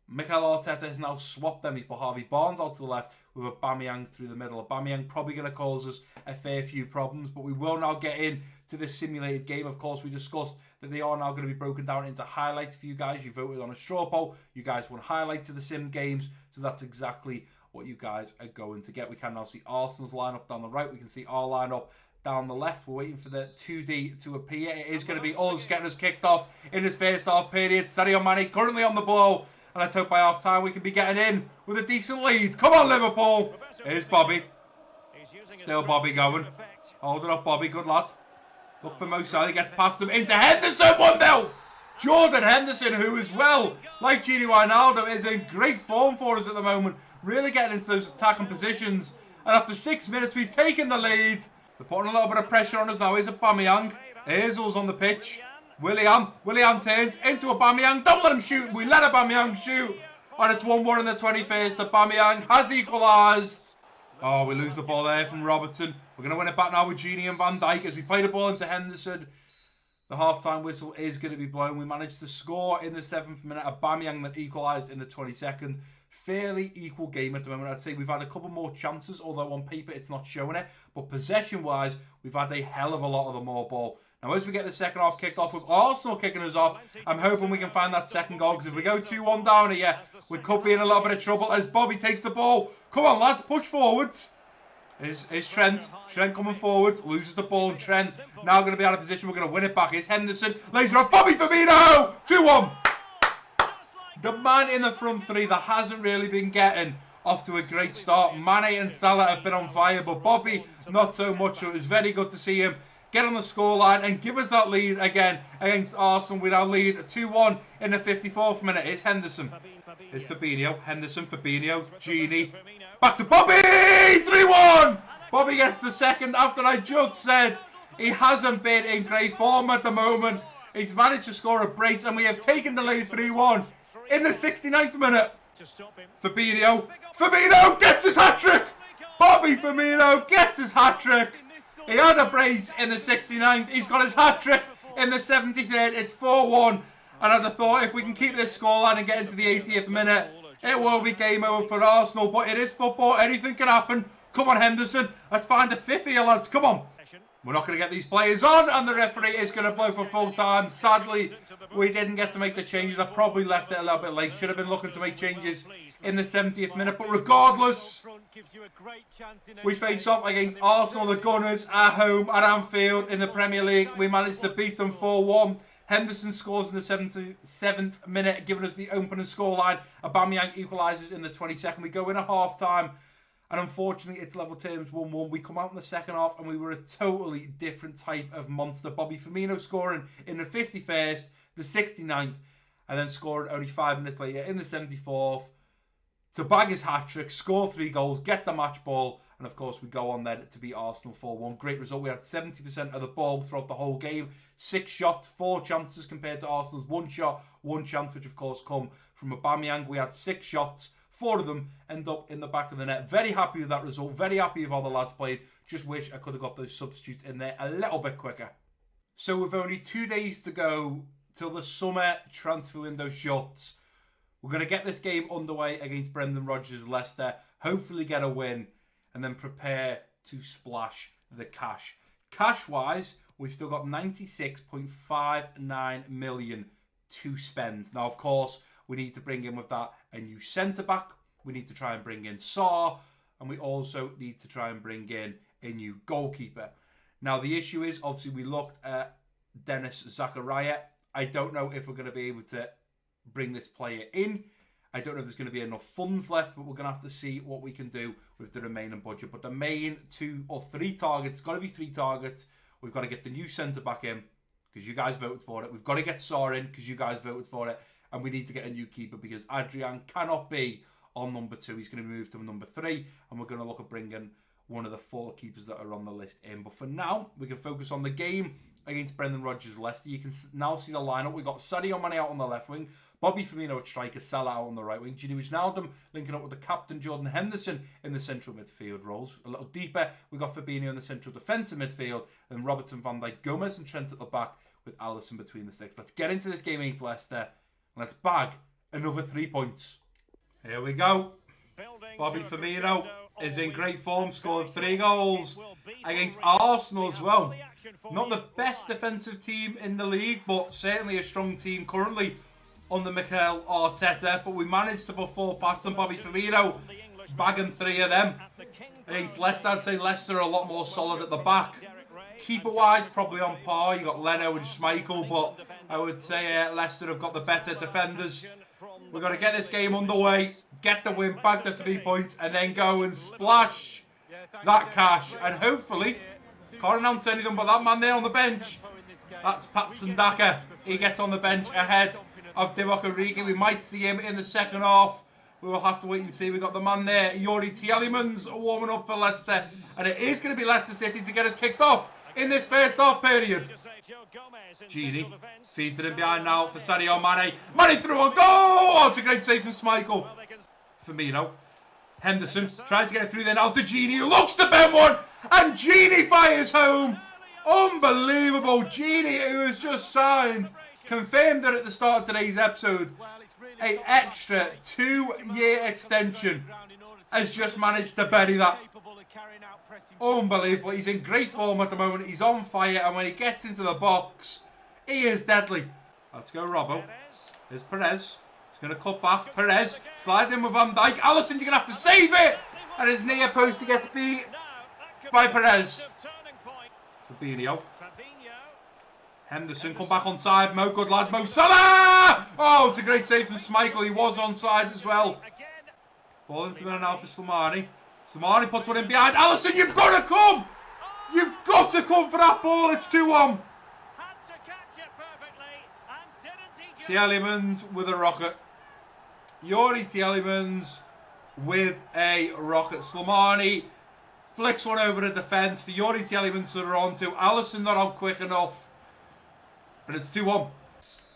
S1: Mikel Arteta has now swapped them. He's put Harvey Barnes out to the left with Aubameyang through the middle. Aubameyang probably going to cause us a fair few problems, but we will now get in to this simulated game. Of course, we discussed that they are now going to be broken down into highlights for you guys. You voted on a straw poll. You guys want highlights of the sim games, so that's exactly what you guys are going to get. We can now see Arsenal's lineup down the right. We can see our lineup down the left. We're waiting for the 2D to appear. It is going to be us getting us kicked off in this first half period. Sadio Mane currently on the ball. And let's hope by half time we can be getting in with a decent lead. Come on, Liverpool. Here's Bobby. Still Bobby going. Hold it up, Bobby. Good lad. Look for MassiveBrad. Gets past them into Henderson. 1-0. Jordan Henderson, who as well, like Gini Wijnaldum, is in great form for us at the moment. Really getting into those attacking positions. And after 6 minutes, we've taken the lead. They're putting a little bit of pressure on us now. Here's Aubameyang. Here's us on the pitch. Willian turns into Aubameyang. Don't let him shoot. We let Aubameyang shoot. And it's 1-1 in the 21st. Aubameyang has equalised. Oh, we lose the ball there from Robertson. We're going to win it back now with Gini and Van Dijk as we play the ball into Henderson. The half-time whistle is going to be blown. We managed to score in the 7th minute. Aubameyang that equalised in the 22nd. fairly equal game at the moment. I'd say we've had a couple more chances, although on paper it's not showing it. But possession-wise, we've had a hell of a lot of the more ball. Now, as we get the second half kicked off with Arsenal kicking us off, I'm hoping we can find that second goal. Because if we go 2-1 down here, we could be in a little bit of trouble as Bobby takes the ball. Come on, lads, push forwards. Is Trent. Trent coming forwards, loses the ball. And Trent now going to be out of position. We're going to win it back. It's Henderson. Lays it off. Bobby Firmino. 2-1. The man in the front three that hasn't really been getting off to a great start. Mane and Salah have been on fire, but Bobby not so much. So it was very good to see him get on the scoreline and give us that lead again against Arsenal. We now lead 2-1 in the 54th minute. It's Henderson. It's Fabinho. Henderson, Fabinho, Genie. Back to Bobby! 3-1! Bobby gets the second after I just said he hasn't been in great form at the moment. He's managed to score a brace and we have taken the lead 3-1 in the 69th minute. Fabinho. Firmino gets his hat-trick! Bobby Firmino gets his hat-trick! He had a brace in the 69th. He's got his hat-trick in the 73rd. It's 4-1. And I'd have thought if we can keep this scoreline and get into the 80th minute, it will be game over for Arsenal. But it is football. Anything can happen. Come on, Henderson. Let's find a fifth here, lads. Come on. We're not going to get these players on. And the referee is going to blow for full time. Sadly, we didn't get to make the changes. I probably left it a little bit late. Should have been looking to make changes in the 70th minute. But regardless, we face off against Arsenal, the Gunners, at home at Anfield in the Premier League. We managed to beat them 4-1. Henderson scores in the 77th minute, giving us the opening scoreline. Aubameyang equalises in the 22nd. We go in at half-time, and unfortunately, it's level terms 1-1. We come out in the second half, and we were a totally different type of monster. Bobby Firmino scoring in the 51st, the 69th, and then scoring only 5 minutes later in the 74th. To bag his hat-trick, score 3 goals, get the match ball, and of course we go on then to beat Arsenal 4-1. Great result. We had 70% of the ball throughout the whole game. 6 shots, 4 chances compared to Arsenal's 1 shot, 1 chance, which of course come from Aubameyang. We had 6 shots, 4 of them end up in the back of the net. Very happy with that result. Very happy with how the lads played. Just wish I could have got those substitutes in there a little bit quicker. So with only 2 days to go till the summer transfer window shuts, we're going to get this game underway against Brendan Rodgers' Leicester, hopefully get a win, and then prepare to splash the cash. Cash-wise, we've still got 96.59 million to spend. Now, of course, we need to bring in with that a new centre-back. We need to try and bring in Saar, and we also need to try and bring in a new goalkeeper. Now, the issue is, obviously, we looked at Dennis Zakaria. I don't know if we're going to be able to bring this player in. I don't know if there's going to be enough funds left, but we're going to have to see what we can do with the remaining budget. But the main 2 or 3 targets, got to be 3 targets. We've got to get the new centre-back in, because you guys voted for it. We've got to get Saar in, because you guys voted for it. And we need to get a new keeper, because Adrian cannot be on number 2. He's going to move to number 3, and we're going to look at bringing one of the 4 keepers that are on the list in. But for now, we can focus on the game against Brendan Rodgers' Leicester. You can now see the lineup. We've got Sadio Mane out on the left wing, Bobby Firmino at striker, Salah out on the right wing, Gini Wijnaldum linking up with the captain Jordan Henderson in the central midfield roles. A little deeper, we've got Fabinho in the central defensive midfield, and Robertson, Van Dijk, Gomez and Trent at the back with Alisson between the sticks. Let's get into this game against Leicester, and let's bag another 3 points. Here we go. Bobby Firmino is in great form, scored 3 goals against Arsenal as well. Not the best defensive team in the league, but certainly a strong team currently under Mikel Arteta. But we managed to put 4 past them. Bobby Firmino bagging 3 of them. Against Leicester, I'd say Leicester are a lot more solid at the back. Keeper-wise, probably on par. You got Leno and Schmeichel, but I would say Leicester have got the better defenders. We've got to get this game underway, get the win, bag the 3 points, and then go and splash that cash. And hopefully, can't announce anything but that man there on the bench. That's Patson Daka. He gets on the bench ahead of Divock Origi. We might see him in the second half. We will have to wait and see. We've got the man there, Yuri Tielemans, warming up for Leicester. And it is going to be Leicester City to get us kicked off in this first half period. Genie feeds it in behind now for Sadio Mane. Mane through on goal! Oh, it's a great save from Schmeichel. Firmino. Henderson tries to get it through there now to Genie, who looks to bend one. And Genie fires home. Unbelievable. Genie, who has just signed confirmed that at the start of today's episode, an extra 2-year extension has just managed to bury that. Unbelievable. He's in great form at the moment. He's on fire, and when he gets into the box, he is deadly. Let's go, Robbo. Here's Perez. He's going to cut back. Perez, slide in with Van Dijk. Alisson, you're going to have to save it. And his near post, he gets beat by Perez. Fabinho. Henderson, come back on side. Mo, good lad. Mo Salah! Oh, it's a great save from Schmeichel. He was on side as well. Ball into the now for Slimani. Slimani puts one in behind. Alisson, you've got to come! You've got to come for that ball. It's 2-1. Tielemans with a rocket. Yuri Tielemans with a rocket. Slimani flicks one over the defence for Yuri Tielemans to run to. Alisson not out quick enough. And it's 2-1.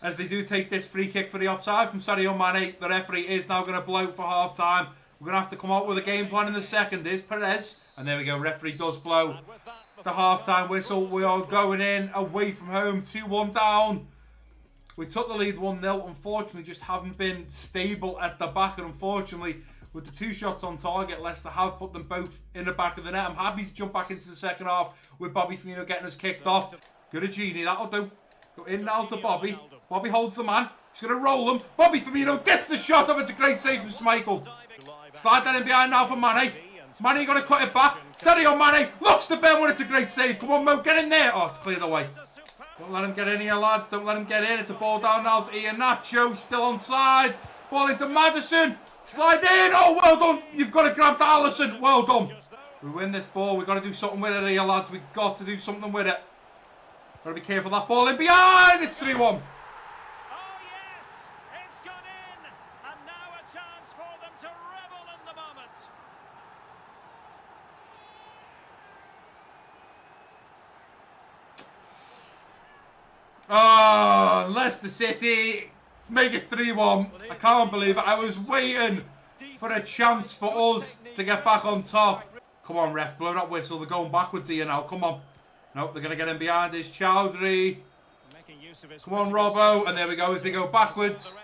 S1: As they do take this free kick for the offside from Sadio Mane. The referee is now going to blow for half time. We're going to have to come out with a game plan in the second. There's Perez. And there we go. Referee does blow the half-time whistle. We are going in away from home. 2-1 down. We took the lead 1-0. Unfortunately, just haven't been stable at the back. And unfortunately, with the 2 shots on target, Leicester have put them both in the back of the net. I'm happy to jump back into the second half with Bobby Firmino getting us kicked off. Good at Genie. That'll do. Go in now to Bobby. Bobby holds the man. He's going to roll him. Bobby Firmino gets the shot off. It's a great save from Schmeichel. Slide that in behind now for Mane. Mane going to cut it back. Sadio Mane looks to Ben when it's a great save. Come on, Mo, get in there. Oh, it's cleared away. Don't let him get in here, lads. Don't let him get in. It's a ball down now to Iheanacho. He's still on side. Ball into Maddison. Slide in. Oh, well done. You've got to grab that, Alisson. Well done. We win this ball. We've got to do something with it here, lads. We've got to do something with it. Got to be careful. That ball in behind. It's 3-1. Oh, Leicester City make it 3-1. I can't believe it. I was waiting for a chance for us to get back on top. Come on, ref, blow that whistle. They're going backwards here now. Come on. Nope, they're going to get in behind this. Chowdhury. Come on, Robbo. And there we go as they go backwards.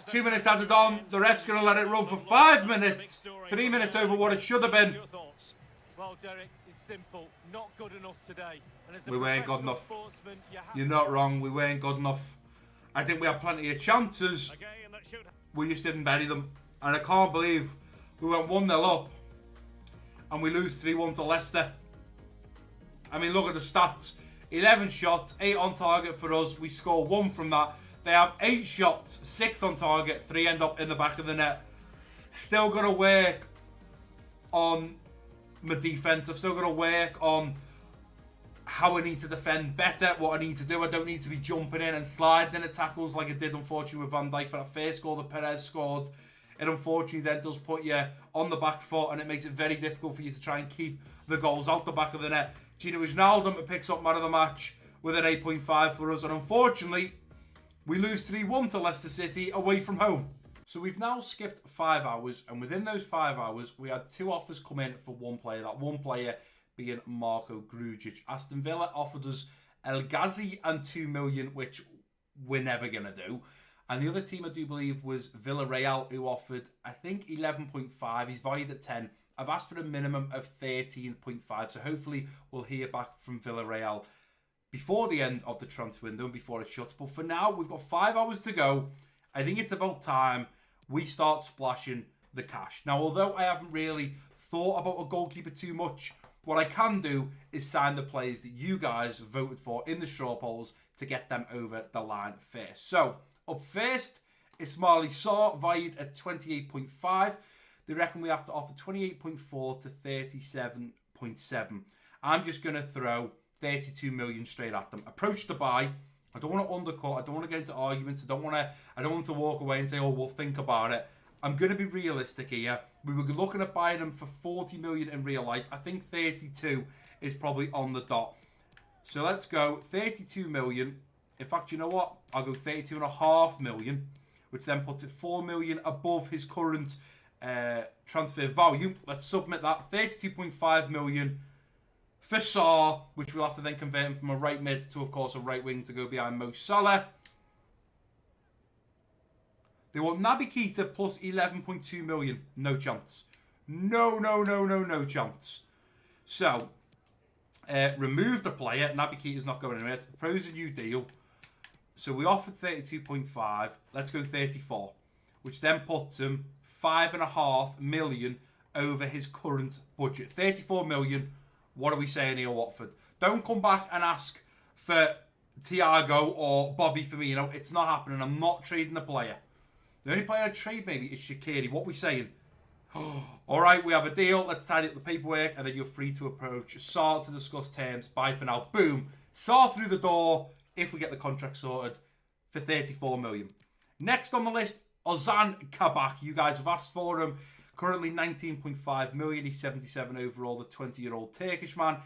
S1: 2 minutes added on. The ref's going to let it run for 5 minutes. 3 minutes over what it should have been.
S2: Well, Derek, it's simple. Not good enough today.
S1: We weren't good enough. You're not wrong. We weren't good enough. I think we had plenty of chances. We just didn't bury them. And I can't believe we went 1-0 up and we lose 3-1 to Leicester. I mean, look at the stats. 11 shots, 8 on target for us. We score 1 from that. They have 8 shots, 6 on target, 3 end up in the back of the net. Still got to work on my defence. I've still got to work on how I need to defend better, what I need to do. I don't need to be jumping in and sliding into tackles like I did, unfortunately, with Van Dijk for that first goal that Perez scored. It unfortunately then does put you on the back foot, and it makes it very difficult for you to try and keep the goals out the back of the net. Gino Wijnaldum picks up man of the match with an 8.5 for us, and unfortunately, we lose 3-1 to Leicester City away from home. So we've now skipped 5 hours, and within those 5 hours, we had 2 offers come in for one player. That one player being Marko Grujic. Aston Villa offered us El Ghazi and 2 million, which we're never going to do. And the other team I do believe was Villarreal, who offered, I think, 11.5. He's valued at 10. I've asked for a minimum of 13.5. So hopefully we'll hear back from Villarreal before the end of the transfer window and before it shuts. But for now, we've got 5 hours to go. I think it's about time we start splashing the cash. Now, although I haven't really thought about a goalkeeper too much, what I can do is sign the players that you guys voted for in the straw polls to get them over the line first. So, up first, Ismaili Sarr, valued at 28.5. They reckon we have to offer 28.4 to 37.7. I'm just going to throw 32 million straight at them. Approach to buy. I don't want to undercut. I don't want to get into arguments. I don't want to walk away and say, oh, we'll think about it. I'm going to be realistic here. We were looking at buying them for 40 million in real life. I think 32 is probably on the dot. So let's go 32 million. In fact, you know what? I'll go 32.5 million, which then puts it 4 million above his current transfer value. Let's submit that. 32.5 million for Sarr, which we'll have to then convert him from a right mid to, of course, a right wing to go behind Mo Salah. They want Naby Keita plus 11.2 million. No chance. No chance. So, remove the player. Naby Keita's not going anywhere. Let's propose a new deal. So we offered 32.5. Let's go 34. Which then puts him 5.5 million over his current budget. 34 million. What are we saying here, Watford? Don't come back and ask for Thiago or Bobby Firmino. It's not happening. I'm not trading the player. The only player I'd trade maybe is Shaqiri. What are we saying? All right, we have a deal. Let's tidy up the paperwork, and then you're free to approach Sar to discuss terms. Bye for now. Boom. Sar through the door if we get the contract sorted for 34 million. Next on the list, Ozan Kabak. You guys have asked for him. Currently 19.5 million. He's 77 overall, the 20-year-old Turkish man.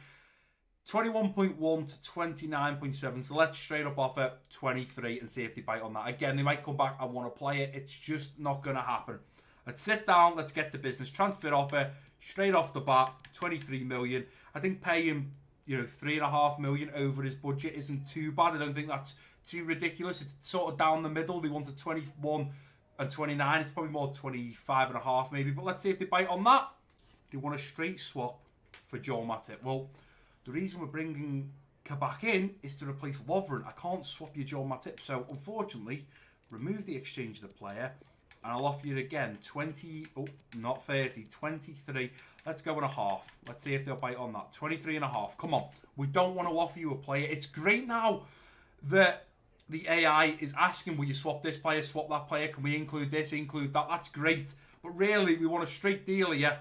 S1: 21.1 to 29.7. So let's straight up offer 23 and see if they bite on that. Again, they might come back and want to play it. It's just not going to happen. Let's sit down. Let's get to business. Transfer offer straight off the bat, 23 million. I think paying, 3.5 million over his budget isn't too bad. I don't think that's too ridiculous. It's sort of down the middle. They wanted 21 and 29. It's probably more 25.5 maybe. But let's see if they bite on that. They want a straight swap for Joel Matip. Well, the reason we're bringing Kabak in is to replace Lovren. I can't swap you Joel Matip. So, unfortunately, remove the exchange of the player. And I'll offer you again 20, not 30, 23. Let's go and a half. Let's see if they'll bite on that. 23.5. Come on. We don't want to offer you a player. It's great now that the AI is asking, will you swap this player, swap that player? Can we include this, include that? That's great. But really, we want a straight deal here.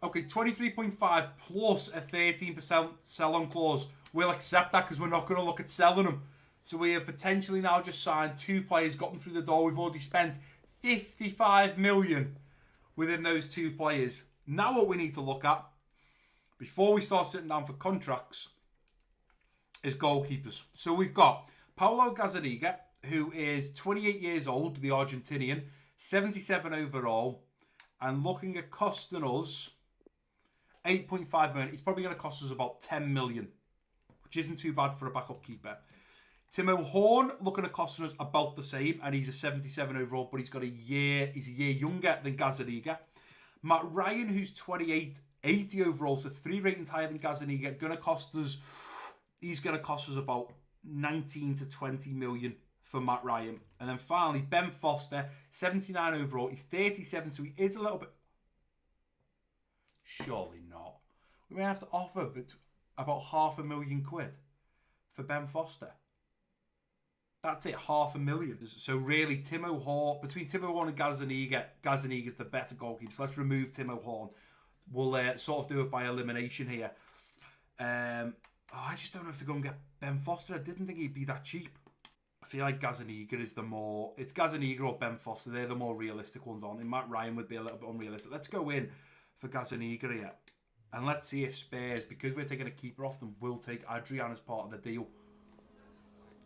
S1: Okay, 23.5 plus a 13% sell-on clause. We'll accept that because we're not going to look at selling them. So we have potentially now just signed 2 players, got them through the door. We've already spent 55 million within those 2 players. Now what we need to look at, before we start sitting down for contracts, is goalkeepers. So we've got Paulo Gazzaniga, who is 28 years old, the Argentinian, 77 overall, and looking at costing us 8.5 million. It's probably going to cost us about 10 million, which isn't too bad for a backup keeper. Timo Horn looking at costing us about the same, and he's a 77 overall, but he's got he's a year younger than Gazzaniga. Matt Ryan, who's 28, 80 overall, so 3 ratings higher than Gazzaniga, he's going to cost us about 19 to 20 million for Matt Ryan. And then finally, Ben Foster, 79 overall, he's 37, so he is a little bit... Surely not. We may have to offer about £500,000 for Ben Foster. That's it, 500,000. So really, between Timo Horn and Gazzaniga's the better goalkeeper. So let's remove Timo Horn. We'll sort of do it by elimination here. I just don't know if they're going to get Ben Foster. I didn't think he'd be that cheap. I feel like Gazzaniga is it's Gazzaniga or Ben Foster. They're the more realistic ones on. And Matt Ryan would be a little bit unrealistic. Let's go in for Gazzaniga here. And let's see if Spurs, because we're taking a keeper off them, will take Adrian as part of the deal.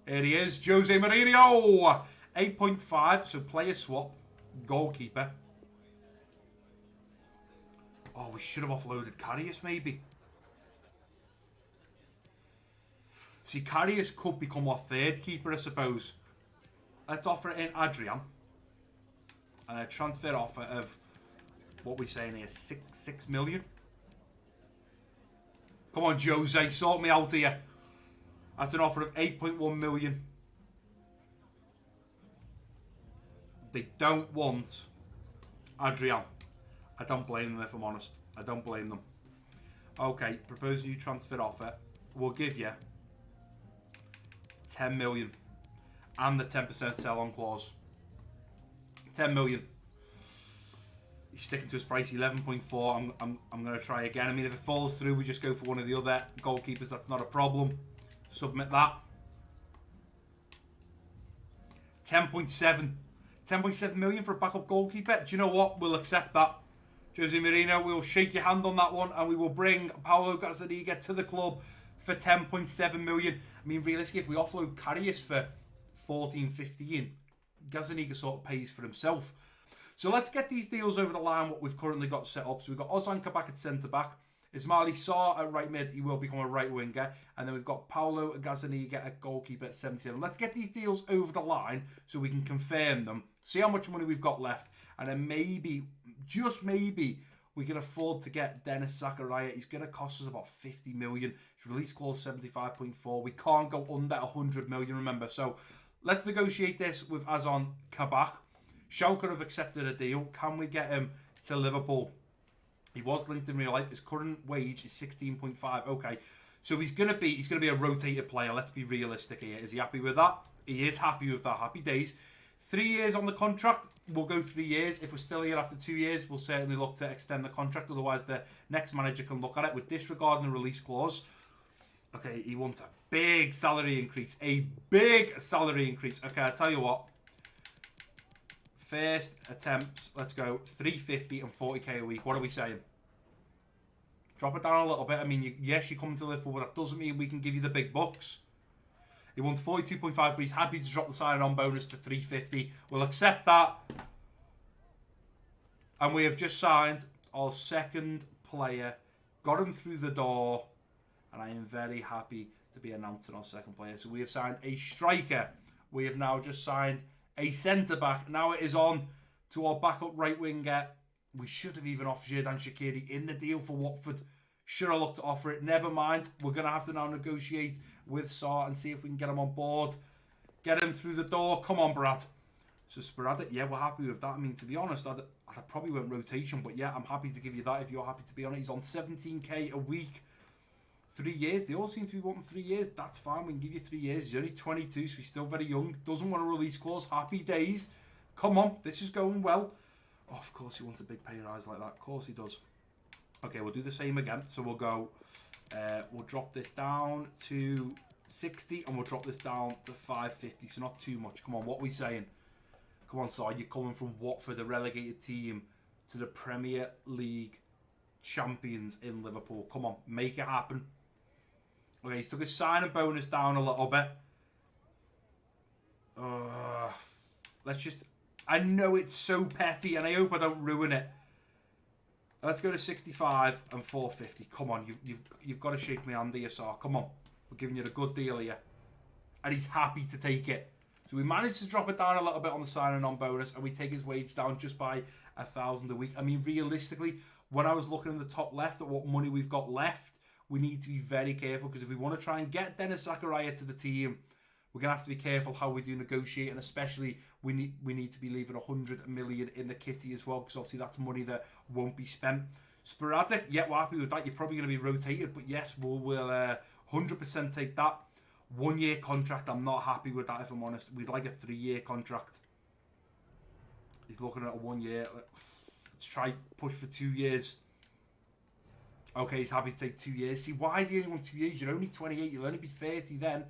S1: Here he is, Jose Mourinho. 8.5, so player swap, goalkeeper. Oh, we should have offloaded Karius maybe. See, Karius could become our 3rd keeper, I suppose. Let's offer it in Adrian. And a transfer offer of, what we're saying here, 6 million. Come on, Jose, sort me out here. That's an offer of 8.1 million. They don't want Adrian. I don't blame them, if I'm honest. I don't blame them. Okay, propose a new transfer offer. We'll give you 10 million. And the 10% sell-on clause. 10 million. He's sticking to his price, 11.4. I'm going to try again. I mean, if it falls through, we just go for one of the other goalkeepers. That's not a problem. Submit that. 10.7. 10.7 million for a backup goalkeeper. Do you know what? We'll accept that. Jose Mourinho, we'll shake your hand on that one, and we will bring Paulo Gazzaniga to the club for 10.7 million. I mean, realistically, if we offload Karius for 14, 15, Gazzaniga sort of pays for himself. So let's get these deals over the line, what we've currently got set up. So we've got Ozan Kabak at centre-back. Ismaili Sarr at right mid, he will become a right winger. And then we've got Paolo Gazzaniga at goalkeeper at 77. Let's get these deals over the line so we can confirm them. See how much money we've got left. And then maybe, just maybe, we can afford to get Denis Zakaria. He's going to cost us about 50 million. His release clause 75.4. We can't go under 100 million, remember. So let's negotiate this with Azon Kabak. Schalke have accepted a deal. Can we get him to Liverpool? He was linked in real life. His current wage is 16.5. Okay, so he's gonna be a rotated player. Let's be realistic here. Is he happy with that? He is happy with that. Happy days. 3 years on the contract. We'll go 3 years. If we're still here after 2 years, we'll certainly look to extend the contract. Otherwise, the next manager can look at it with disregarding the release clause. Okay, he wants a big salary increase. A big salary increase. Okay, I tell you what. First attempts, let's go 350 and 40k a week. What are we saying? Drop it down a little bit. I mean, yes, you're coming to Liverpool, but that doesn't mean we can give you the big bucks. He wants 42.5, but he's happy to drop the sign-on bonus to 350. We'll accept that. And we have just signed our second player. Got him through the door. And I am very happy to be announcing our second player. So we have signed a striker. We have now just signed a centre-back. Now it is on to our backup right winger. We should have even offered Xherdan Shaqiri in the deal for Watford. Should have looked to offer it. Never mind. We're going to have to now negotiate with Sarr and see if we can get him on board. Get him through the door. Come on, Brad. So sporadic. Yeah, we're happy with that. I mean, to be honest, I'd probably went rotation. But yeah, I'm happy to give you that if you're happy to be on it. He's on 17k a week. 3 years. They all seem to be wanting 3 years. That's fine. We can give you 3 years. He's only 22, so he's still very young. Doesn't want a release clause. Happy days. Come on. This is going well. Oh, of course he wants a big pay rise like that. Of course he does. Okay, we'll do the same again. So we'll go... we'll drop this down to 60 and we'll drop this down to 550. So not too much. Come on, what are we saying? Come on, Si. You're coming from Watford, a relegated team, to the Premier League champions in Liverpool. Come on, make it happen. Okay, he's took his sign-in bonus down a little bit. Let's just... I know it's so petty, and I hope I don't ruin it. Let's go to 65 and 450. Come on, you've got to shake my hand here, Sarr. Come on, we're giving you a good deal here. And he's happy to take it. So we managed to drop it down a little bit on the sign-on bonus, and we take his wage down just by 1,000 a week. I mean, realistically, when I was looking in the top left at what money we've got left, we need to be very careful, because if we want to try and get Denis Zakaria to the team, we're going to have to be careful how we do negotiate, and especially we need to be leaving 100 million in the kitty as well, because obviously that's money that won't be spent. Sporadic, yeah, we're happy with that. You're probably going to be rotated, but yes, we'll 100% take that. 1 year contract, I'm not happy with that, if I'm honest. We'd like a 3 year contract. He's looking at a 1 year. Let's try push for 2 years. Okay, he's happy to take 2 years. See, why do you only want 2 years? You're only 28. You'll only be 30 then.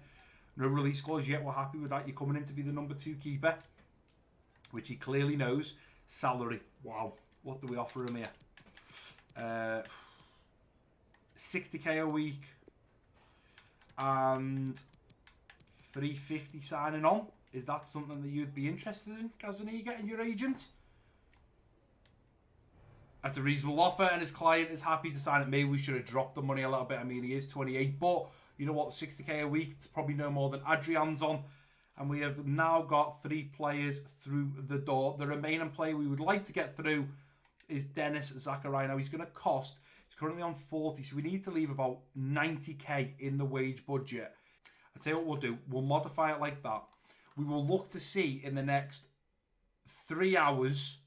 S1: No release clause yet. We're happy with that. You're coming in to be the number 2 keeper, which he clearly knows. Salary. Wow. What do we offer him here? 60k a week. And 350 signing on. Is that something that you'd be interested in, Gazzaniga, getting your agent? That's a reasonable offer, and his client is happy to sign it. Maybe we should have dropped the money a little bit. I mean, he is 28, but you know what? 60k a week, it's probably no more than Adrian's on. And we have now got 3 players through the door. The remaining player we would like to get through is Denis Zakaria. Now, he's going to cost, he's currently on 40, so we need to leave about 90k in the wage budget. I'll tell you what we'll do. We'll modify it like that. We will look to see in the next 3 hours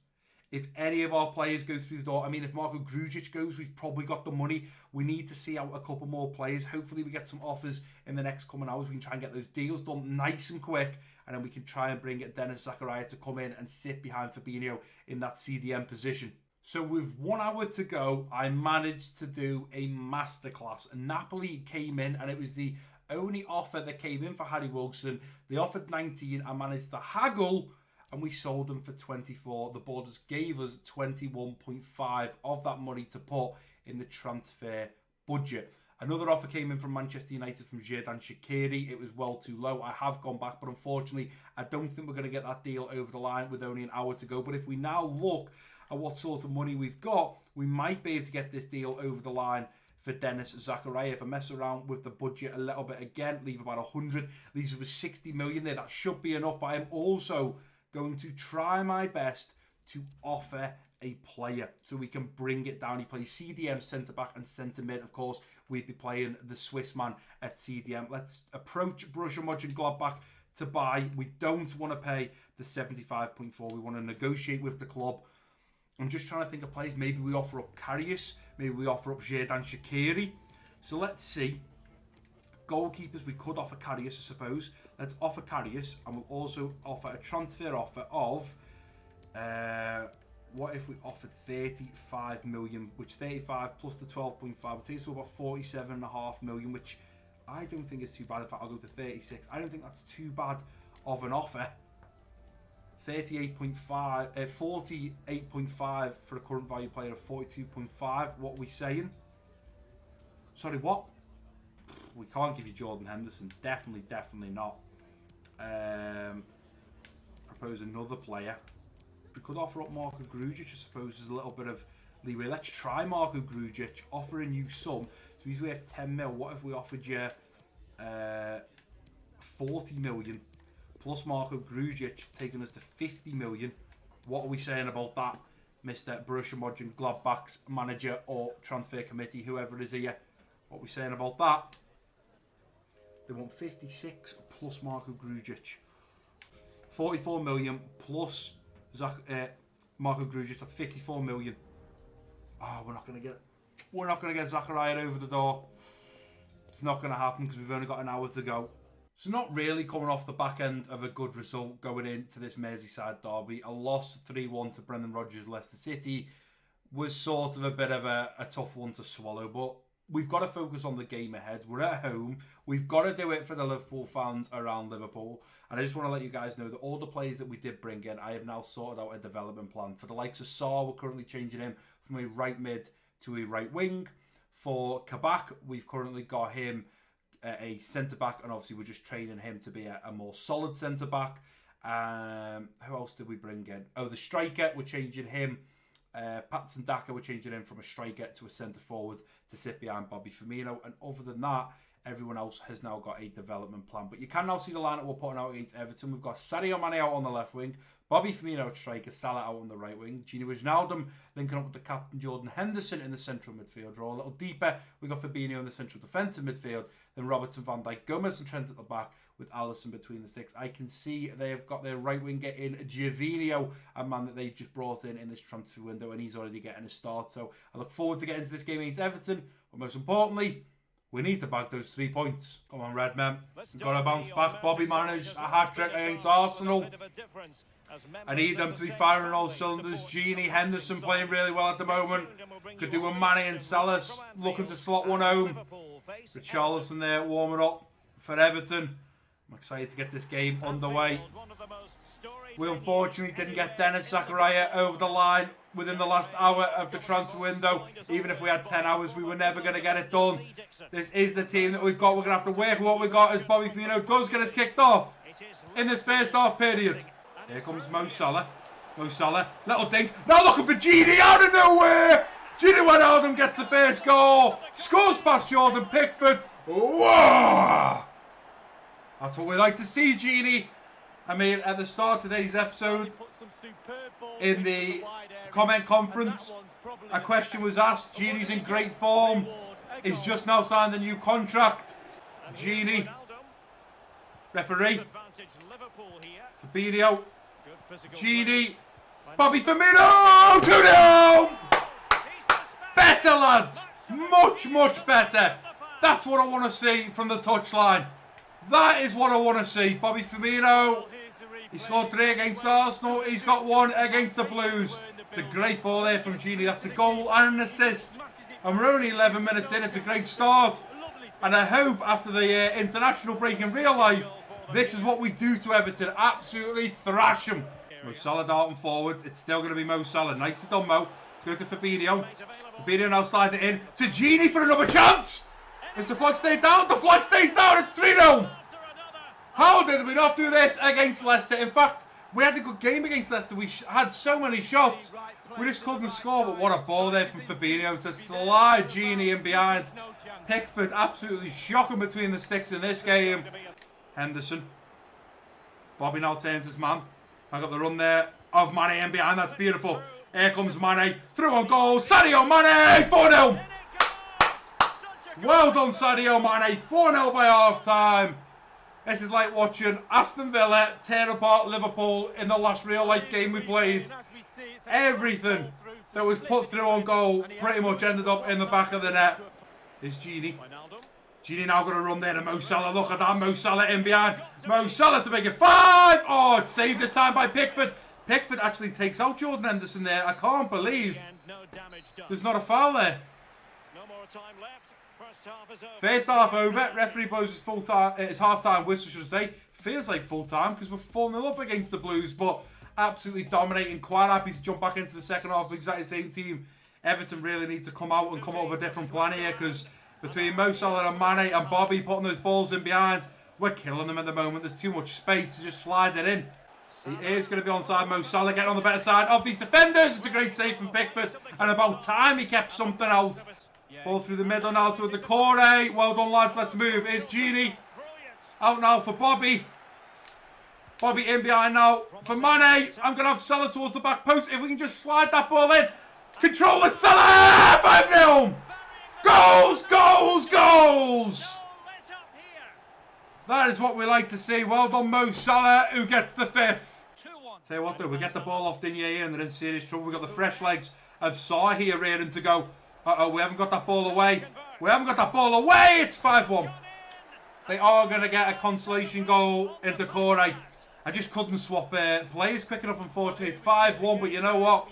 S1: if any of our players go through the door. I mean, if Marko Grujic goes, we've probably got the money. We need to see out a couple more players. Hopefully we get some offers in the next coming hours. We can try and get those deals done nice and quick. And then we can try and bring Denis Zakaria to come in and sit behind Fabinho in that CDM position. So with 1 hour to go, I managed to do a masterclass. Napoli came in, and it was the only offer that came in for Harry Wilson. They offered 19. I managed to haggle, and we sold them for 24. The Borders gave us 21.5 of that money to put in the transfer budget. Another offer came in from Manchester United from Xherdan Shaqiri. It was well too low. I have gone back, but unfortunately, I don't think we're going to get that deal over the line with only an hour to go. But if we now look at what sort of money we've got, we might be able to get this deal over the line for Dennis Zakaria. If I mess around with the budget a little bit again, leave about 100, leaves us with 60 million there. That should be enough, but I'm also going to try my best to offer a player so we can bring it down. He plays CDM, centre-back and centre-mid. Of course, we'd be playing the Swiss man at CDM. Let's approach Borussia Mönchengladbach to buy. We don't want to pay the 75.4. We want to negotiate with the club. I'm just trying to think of players. Maybe we offer up Karius. Maybe we offer up Xherdan Shaqiri. So let's see. Goalkeepers, we could offer Karius, I suppose. Let's offer Karius, and we'll also offer a transfer offer of... what if we offered 35 million, which 35 plus the 12.5 would take us to about 47.5 million, which I don't think is too bad. In fact, I'll go to 36. I don't think that's too bad of an offer. 48.5 for a current value player of 42.5. What are we saying? Sorry, what? We can't give you Jordan Henderson. Definitely not. Propose another player. We could offer up Marko Grujic, I suppose, as a little bit of leeway. Let's try Marko Grujic, offering you some. So he's worth 10 mil. What if we offered you 40 million plus Marko Grujic, taking us to 50 million? What are we saying about that, Mr. Borussia Mönchengladbach's manager or transfer committee, whoever is here? What are we saying about that? They want 56 plus Marko Grujic. 44 million plus Marko Grujic. That's 54 million. Oh, we're not gonna get Zakaria over the door. It's not gonna happen because we've only got an hour to go. So not really coming off the back end of a good result going into this Merseyside derby. A loss 3-1 to Brendan Rodgers' Leicester City was sort of a bit of a tough one to swallow, but we've got to focus on the game ahead. We're at home. We've got to do it for the Liverpool fans around Liverpool. And I just want to let you guys know that all the players that we did bring in, I have now sorted out a development plan. For the likes of Saar, we're currently changing him from a right mid to a right wing. For Kabak, we've currently got him a centre-back, and obviously we're just training him to be a more solid centre-back. Who else did we bring in? Oh, the striker, we're changing him. Patson Daka, we're changing him from a striker to a centre-forward to sit behind Bobby Firmino. And other than that, everyone else has now got a development plan. But you can now see the lineup we're putting out against Everton. We've got Sadio Mane out on the left wing, Bobby Firmino at striker, Salah out on the right wing, Gini Wijnaldum linking up with the captain Jordan Henderson in the central midfield role. A little deeper, we've got Fabinho in the central defensive midfield, then Robertson, Van Dijk, Gomez and Trent at the back with Alisson between the sticks. I can see they've got their right winger in Giovinco, a man that they've just brought in this transfer window, and he's already getting a start. So I look forward to getting into this game against Everton, but most importantly, we need to bag those 3 points. Come on, Redmen. We've got to bounce back. Bobby managed a hat-trick against Arsenal. I need them to be firing on all cylinders. Gini, Henderson playing really well at the moment. Could do with Mane and Salah looking to slot one home. Richarlison there warming up for Everton. I'm excited to get this game underway. We unfortunately didn't get Dennis Zakaria over the line within the last hour of the transfer window. Even if we had 10 hours, we were never going to get it done. This is the team that we've got. We're going to have to work with what we got as Bobby Firmino does get us kicked off in this first half period. Here comes Mo Salah. Mo Salah, little dink. Now looking for Gini out of nowhere. Gini Wijnaldum gets the first goal. Scores past Jordan Pickford. Whoa! That's what we like to see, Gini. I mean, at the start of today's episode, in the comment conference, a question was asked. Gini's in great form. He's just now signed a new contract. Gini. Referee. Fabinho. Gini. Bobby Firmino. 2-0. Better, lads. Much better. That's what I want to see from the touchline. That is what I want to see. Bobby Firmino. He scored 3 against Arsenal. He's got 1 against the Blues. It's a great ball there from Gini. That's a goal and an assist. And we're only 11 minutes in. It's a great start. And I hope after the international break in real life, this is what we do to Everton. Absolutely thrash them. Mo Salah darting forwards. It's still going to be Mo Salah. Nicely done, Mo. Let's go to Fabinho. Fabinho now sliding it in to Gini for another chance. Is the flag stay down? The flag stays down. It's 3-0. How did we not do this against Leicester? In fact, We had a good game against Leicester. We had so many shots. We just couldn't score, but what a ball there from Fabinho to slide Genie in behind. Pickford absolutely shocking between the sticks in this game. Henderson. Bobby now turns his man. I got the run there of Mane in behind. That's beautiful. Here comes Mane. Through on goal. Sadio Mane. 4-0. Well done, Sadio Mane. 4-0 by half time. This is like watching Aston Villa tear apart Liverpool in the last real life game we played. Everything that was put through on goal pretty much ended up in the back of the net. It's Genie. Genie now going to run there to Mo Salah. Look at that. Mo Salah in behind. Mo Salah to make it 5. Oh, it's saved this time by Pickford. Pickford actually takes out Jordan Henderson there. I can't believe there's not a foul there. First half over. Referee blows his full time. It's half time whistle, should I say. Feels like full time because we're 4-0 up against the Blues, but absolutely dominating. Quite happy to jump back into the second half. Exactly the same team. Everton really need to come out and come up with a different plan here because between Mo Salah and Mane and Bobby putting those balls in behind, we're killing them at the moment. There's too much space to just slide it in. He is going to be onside. Mo Salah getting on the better side of these defenders. It's a great save from Pickford. And about time he kept something out. Ball through the middle now to the Corey. Well done, lads. Let's move. Here's Genie. Out now for Bobby. Bobby in behind now for Mane. I'm going to have Salah towards the back post. If we can just slide that ball in. Control the Salah. 5-0. Goals, goals, goals. That is what we like to see. Well done, Mo Salah, who gets the 5th. Tell you what, though, we get the ball off Digne and they're in serious trouble. We've got the fresh legs of Sarr here rearing to go. Uh-oh, we haven't got that ball away. We haven't got that ball away. It's 5-1. They are going to get a consolation goal into Corey. I just couldn't swap players quick enough, unfortunately. It's 5-1, but you know what?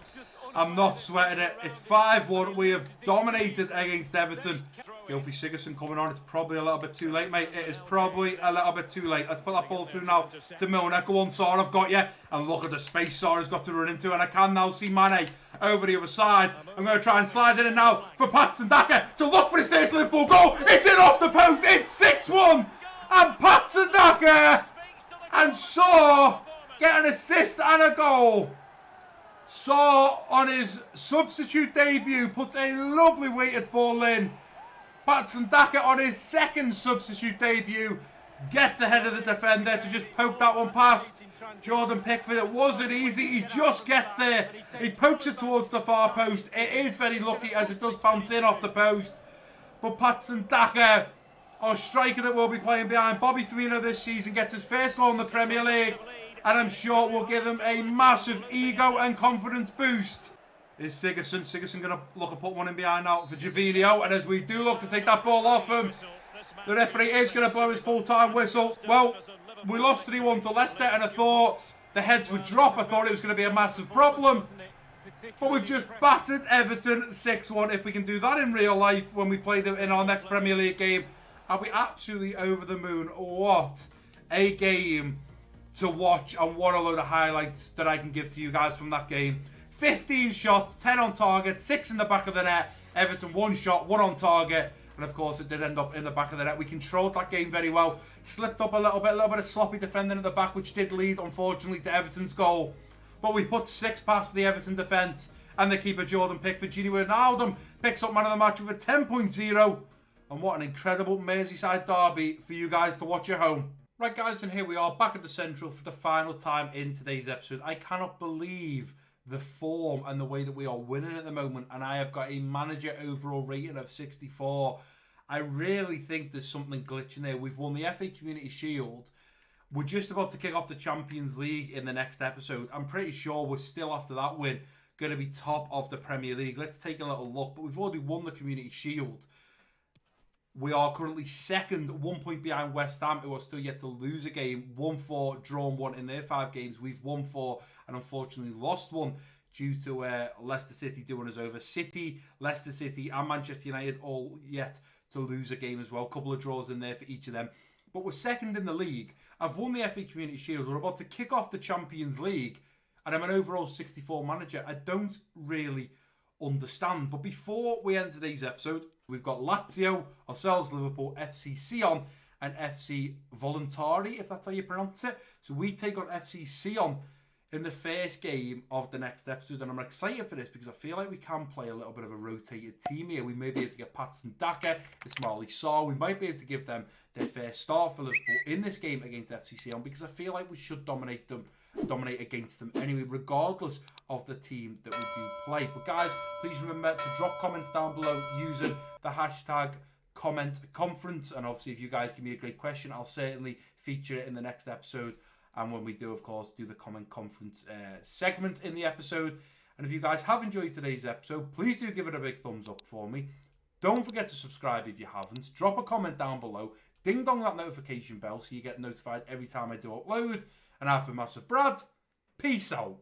S1: I'm not sweating it. It's 5-1. We have dominated against Everton. Gylfi Sigurdsson coming on. It's probably a little bit too late, mate. It is probably a little bit too late. Let's put that ball through now to Milner. Go on, Sarr, I've got you. And look at the space Sarr has got to run into. And I can now see Mane over the other side. I'm going to try and slide it in now for Patson Daka to look for his first Liverpool goal. It's in off the post. It's 6-1. And Patson Daka and Sarr get an assist and a goal. Sarr on his substitute debut puts a lovely weighted ball in. Patson Daka on his second substitute debut gets ahead of the defender to just poke that one past Jordan Pickford. It wasn't easy. He just gets there. He pokes it towards the far post. It is very lucky as it does bounce in off the post. But Patson Daka, our striker that will be playing behind Bobby Firmino this season, gets his first goal in the Premier League. And I'm sure will give him a massive ego and confidence boost. Is Sigurdsson. Sigurdsson going to look at put one in behind now for Javinho. And as we do look to take that ball off him, the referee is going to blow his full-time whistle. Well, we lost 3-1 to Leicester and I thought the heads would drop. I thought it was going to be a massive problem. But we've just battered Everton 6-1. If we can do that in real life when we play them in our next Premier League game, I'll be absolutely over the moon. What a game to watch and what a load of highlights that I can give to you guys from that game. 15 shots, 10 on target, 6 in the back of the net. Everton 1 shot, 1 on target. And of course it did end up in the back of the net. We controlled that game very well. Slipped up a little bit of sloppy defending at the back, which did lead, unfortunately, to Everton's goal. But we put 6 past the Everton defence. And the keeper, Jordan Pickford. Gini Wijnaldum picks up man of the match with a 10.0. And what an incredible Merseyside derby for you guys to watch at home. Right, guys, and here we are back at the Central for the final time in today's episode. I cannot believe the form and the way that we are winning at the moment, and I have got a manager overall rating of 64. I really think there's something glitching there. We've won the FA Community Shield. We're just about to kick off the Champions League in the next episode. I'm pretty sure we're still, after that win, going to be top of the Premier League. Let's take a little look, but we've already won the Community Shield. We are currently second, 1 point behind West Ham, who are still yet to lose a game. 1-4, drawn 1 in their 5 games. We've won 4 and unfortunately lost 1 due to Leicester City doing us over. City, Leicester City and Manchester United all yet to lose a game as well. A couple of draws in there for each of them. But we're second in the league. I've won the FA Community Shield. We're about to kick off the Champions League. And I'm an overall 64 manager. I don't really understand. But before we end today's episode, we've got Lazio, ourselves, Liverpool, FC Sion, and FC Volontari, if that's how you pronounce it. So we take on FC Sion in the first game of the next episode, and I'm excited for this because I feel like we can play a little bit of a rotated team here. We may be able to get Patson Daka, Ismaili Sarr. We might be able to give them their first start for Liverpool in this game against FCC because I feel like we should dominate against them anyway, regardless of the team that we do play. But guys, please remember to drop comments down below using the hashtag #CommentConference, and obviously if you guys give me a great question, I'll certainly feature it in the next episode, and when we do, of course, do the comment conference segment in the episode. And if you guys have enjoyed today's episode, please do give it a big thumbs up for me. Don't forget to subscribe if you haven't. Drop a comment down below. Ding dong that notification bell so you get notified every time I do upload. And I've been MassiveBrad. Peace out.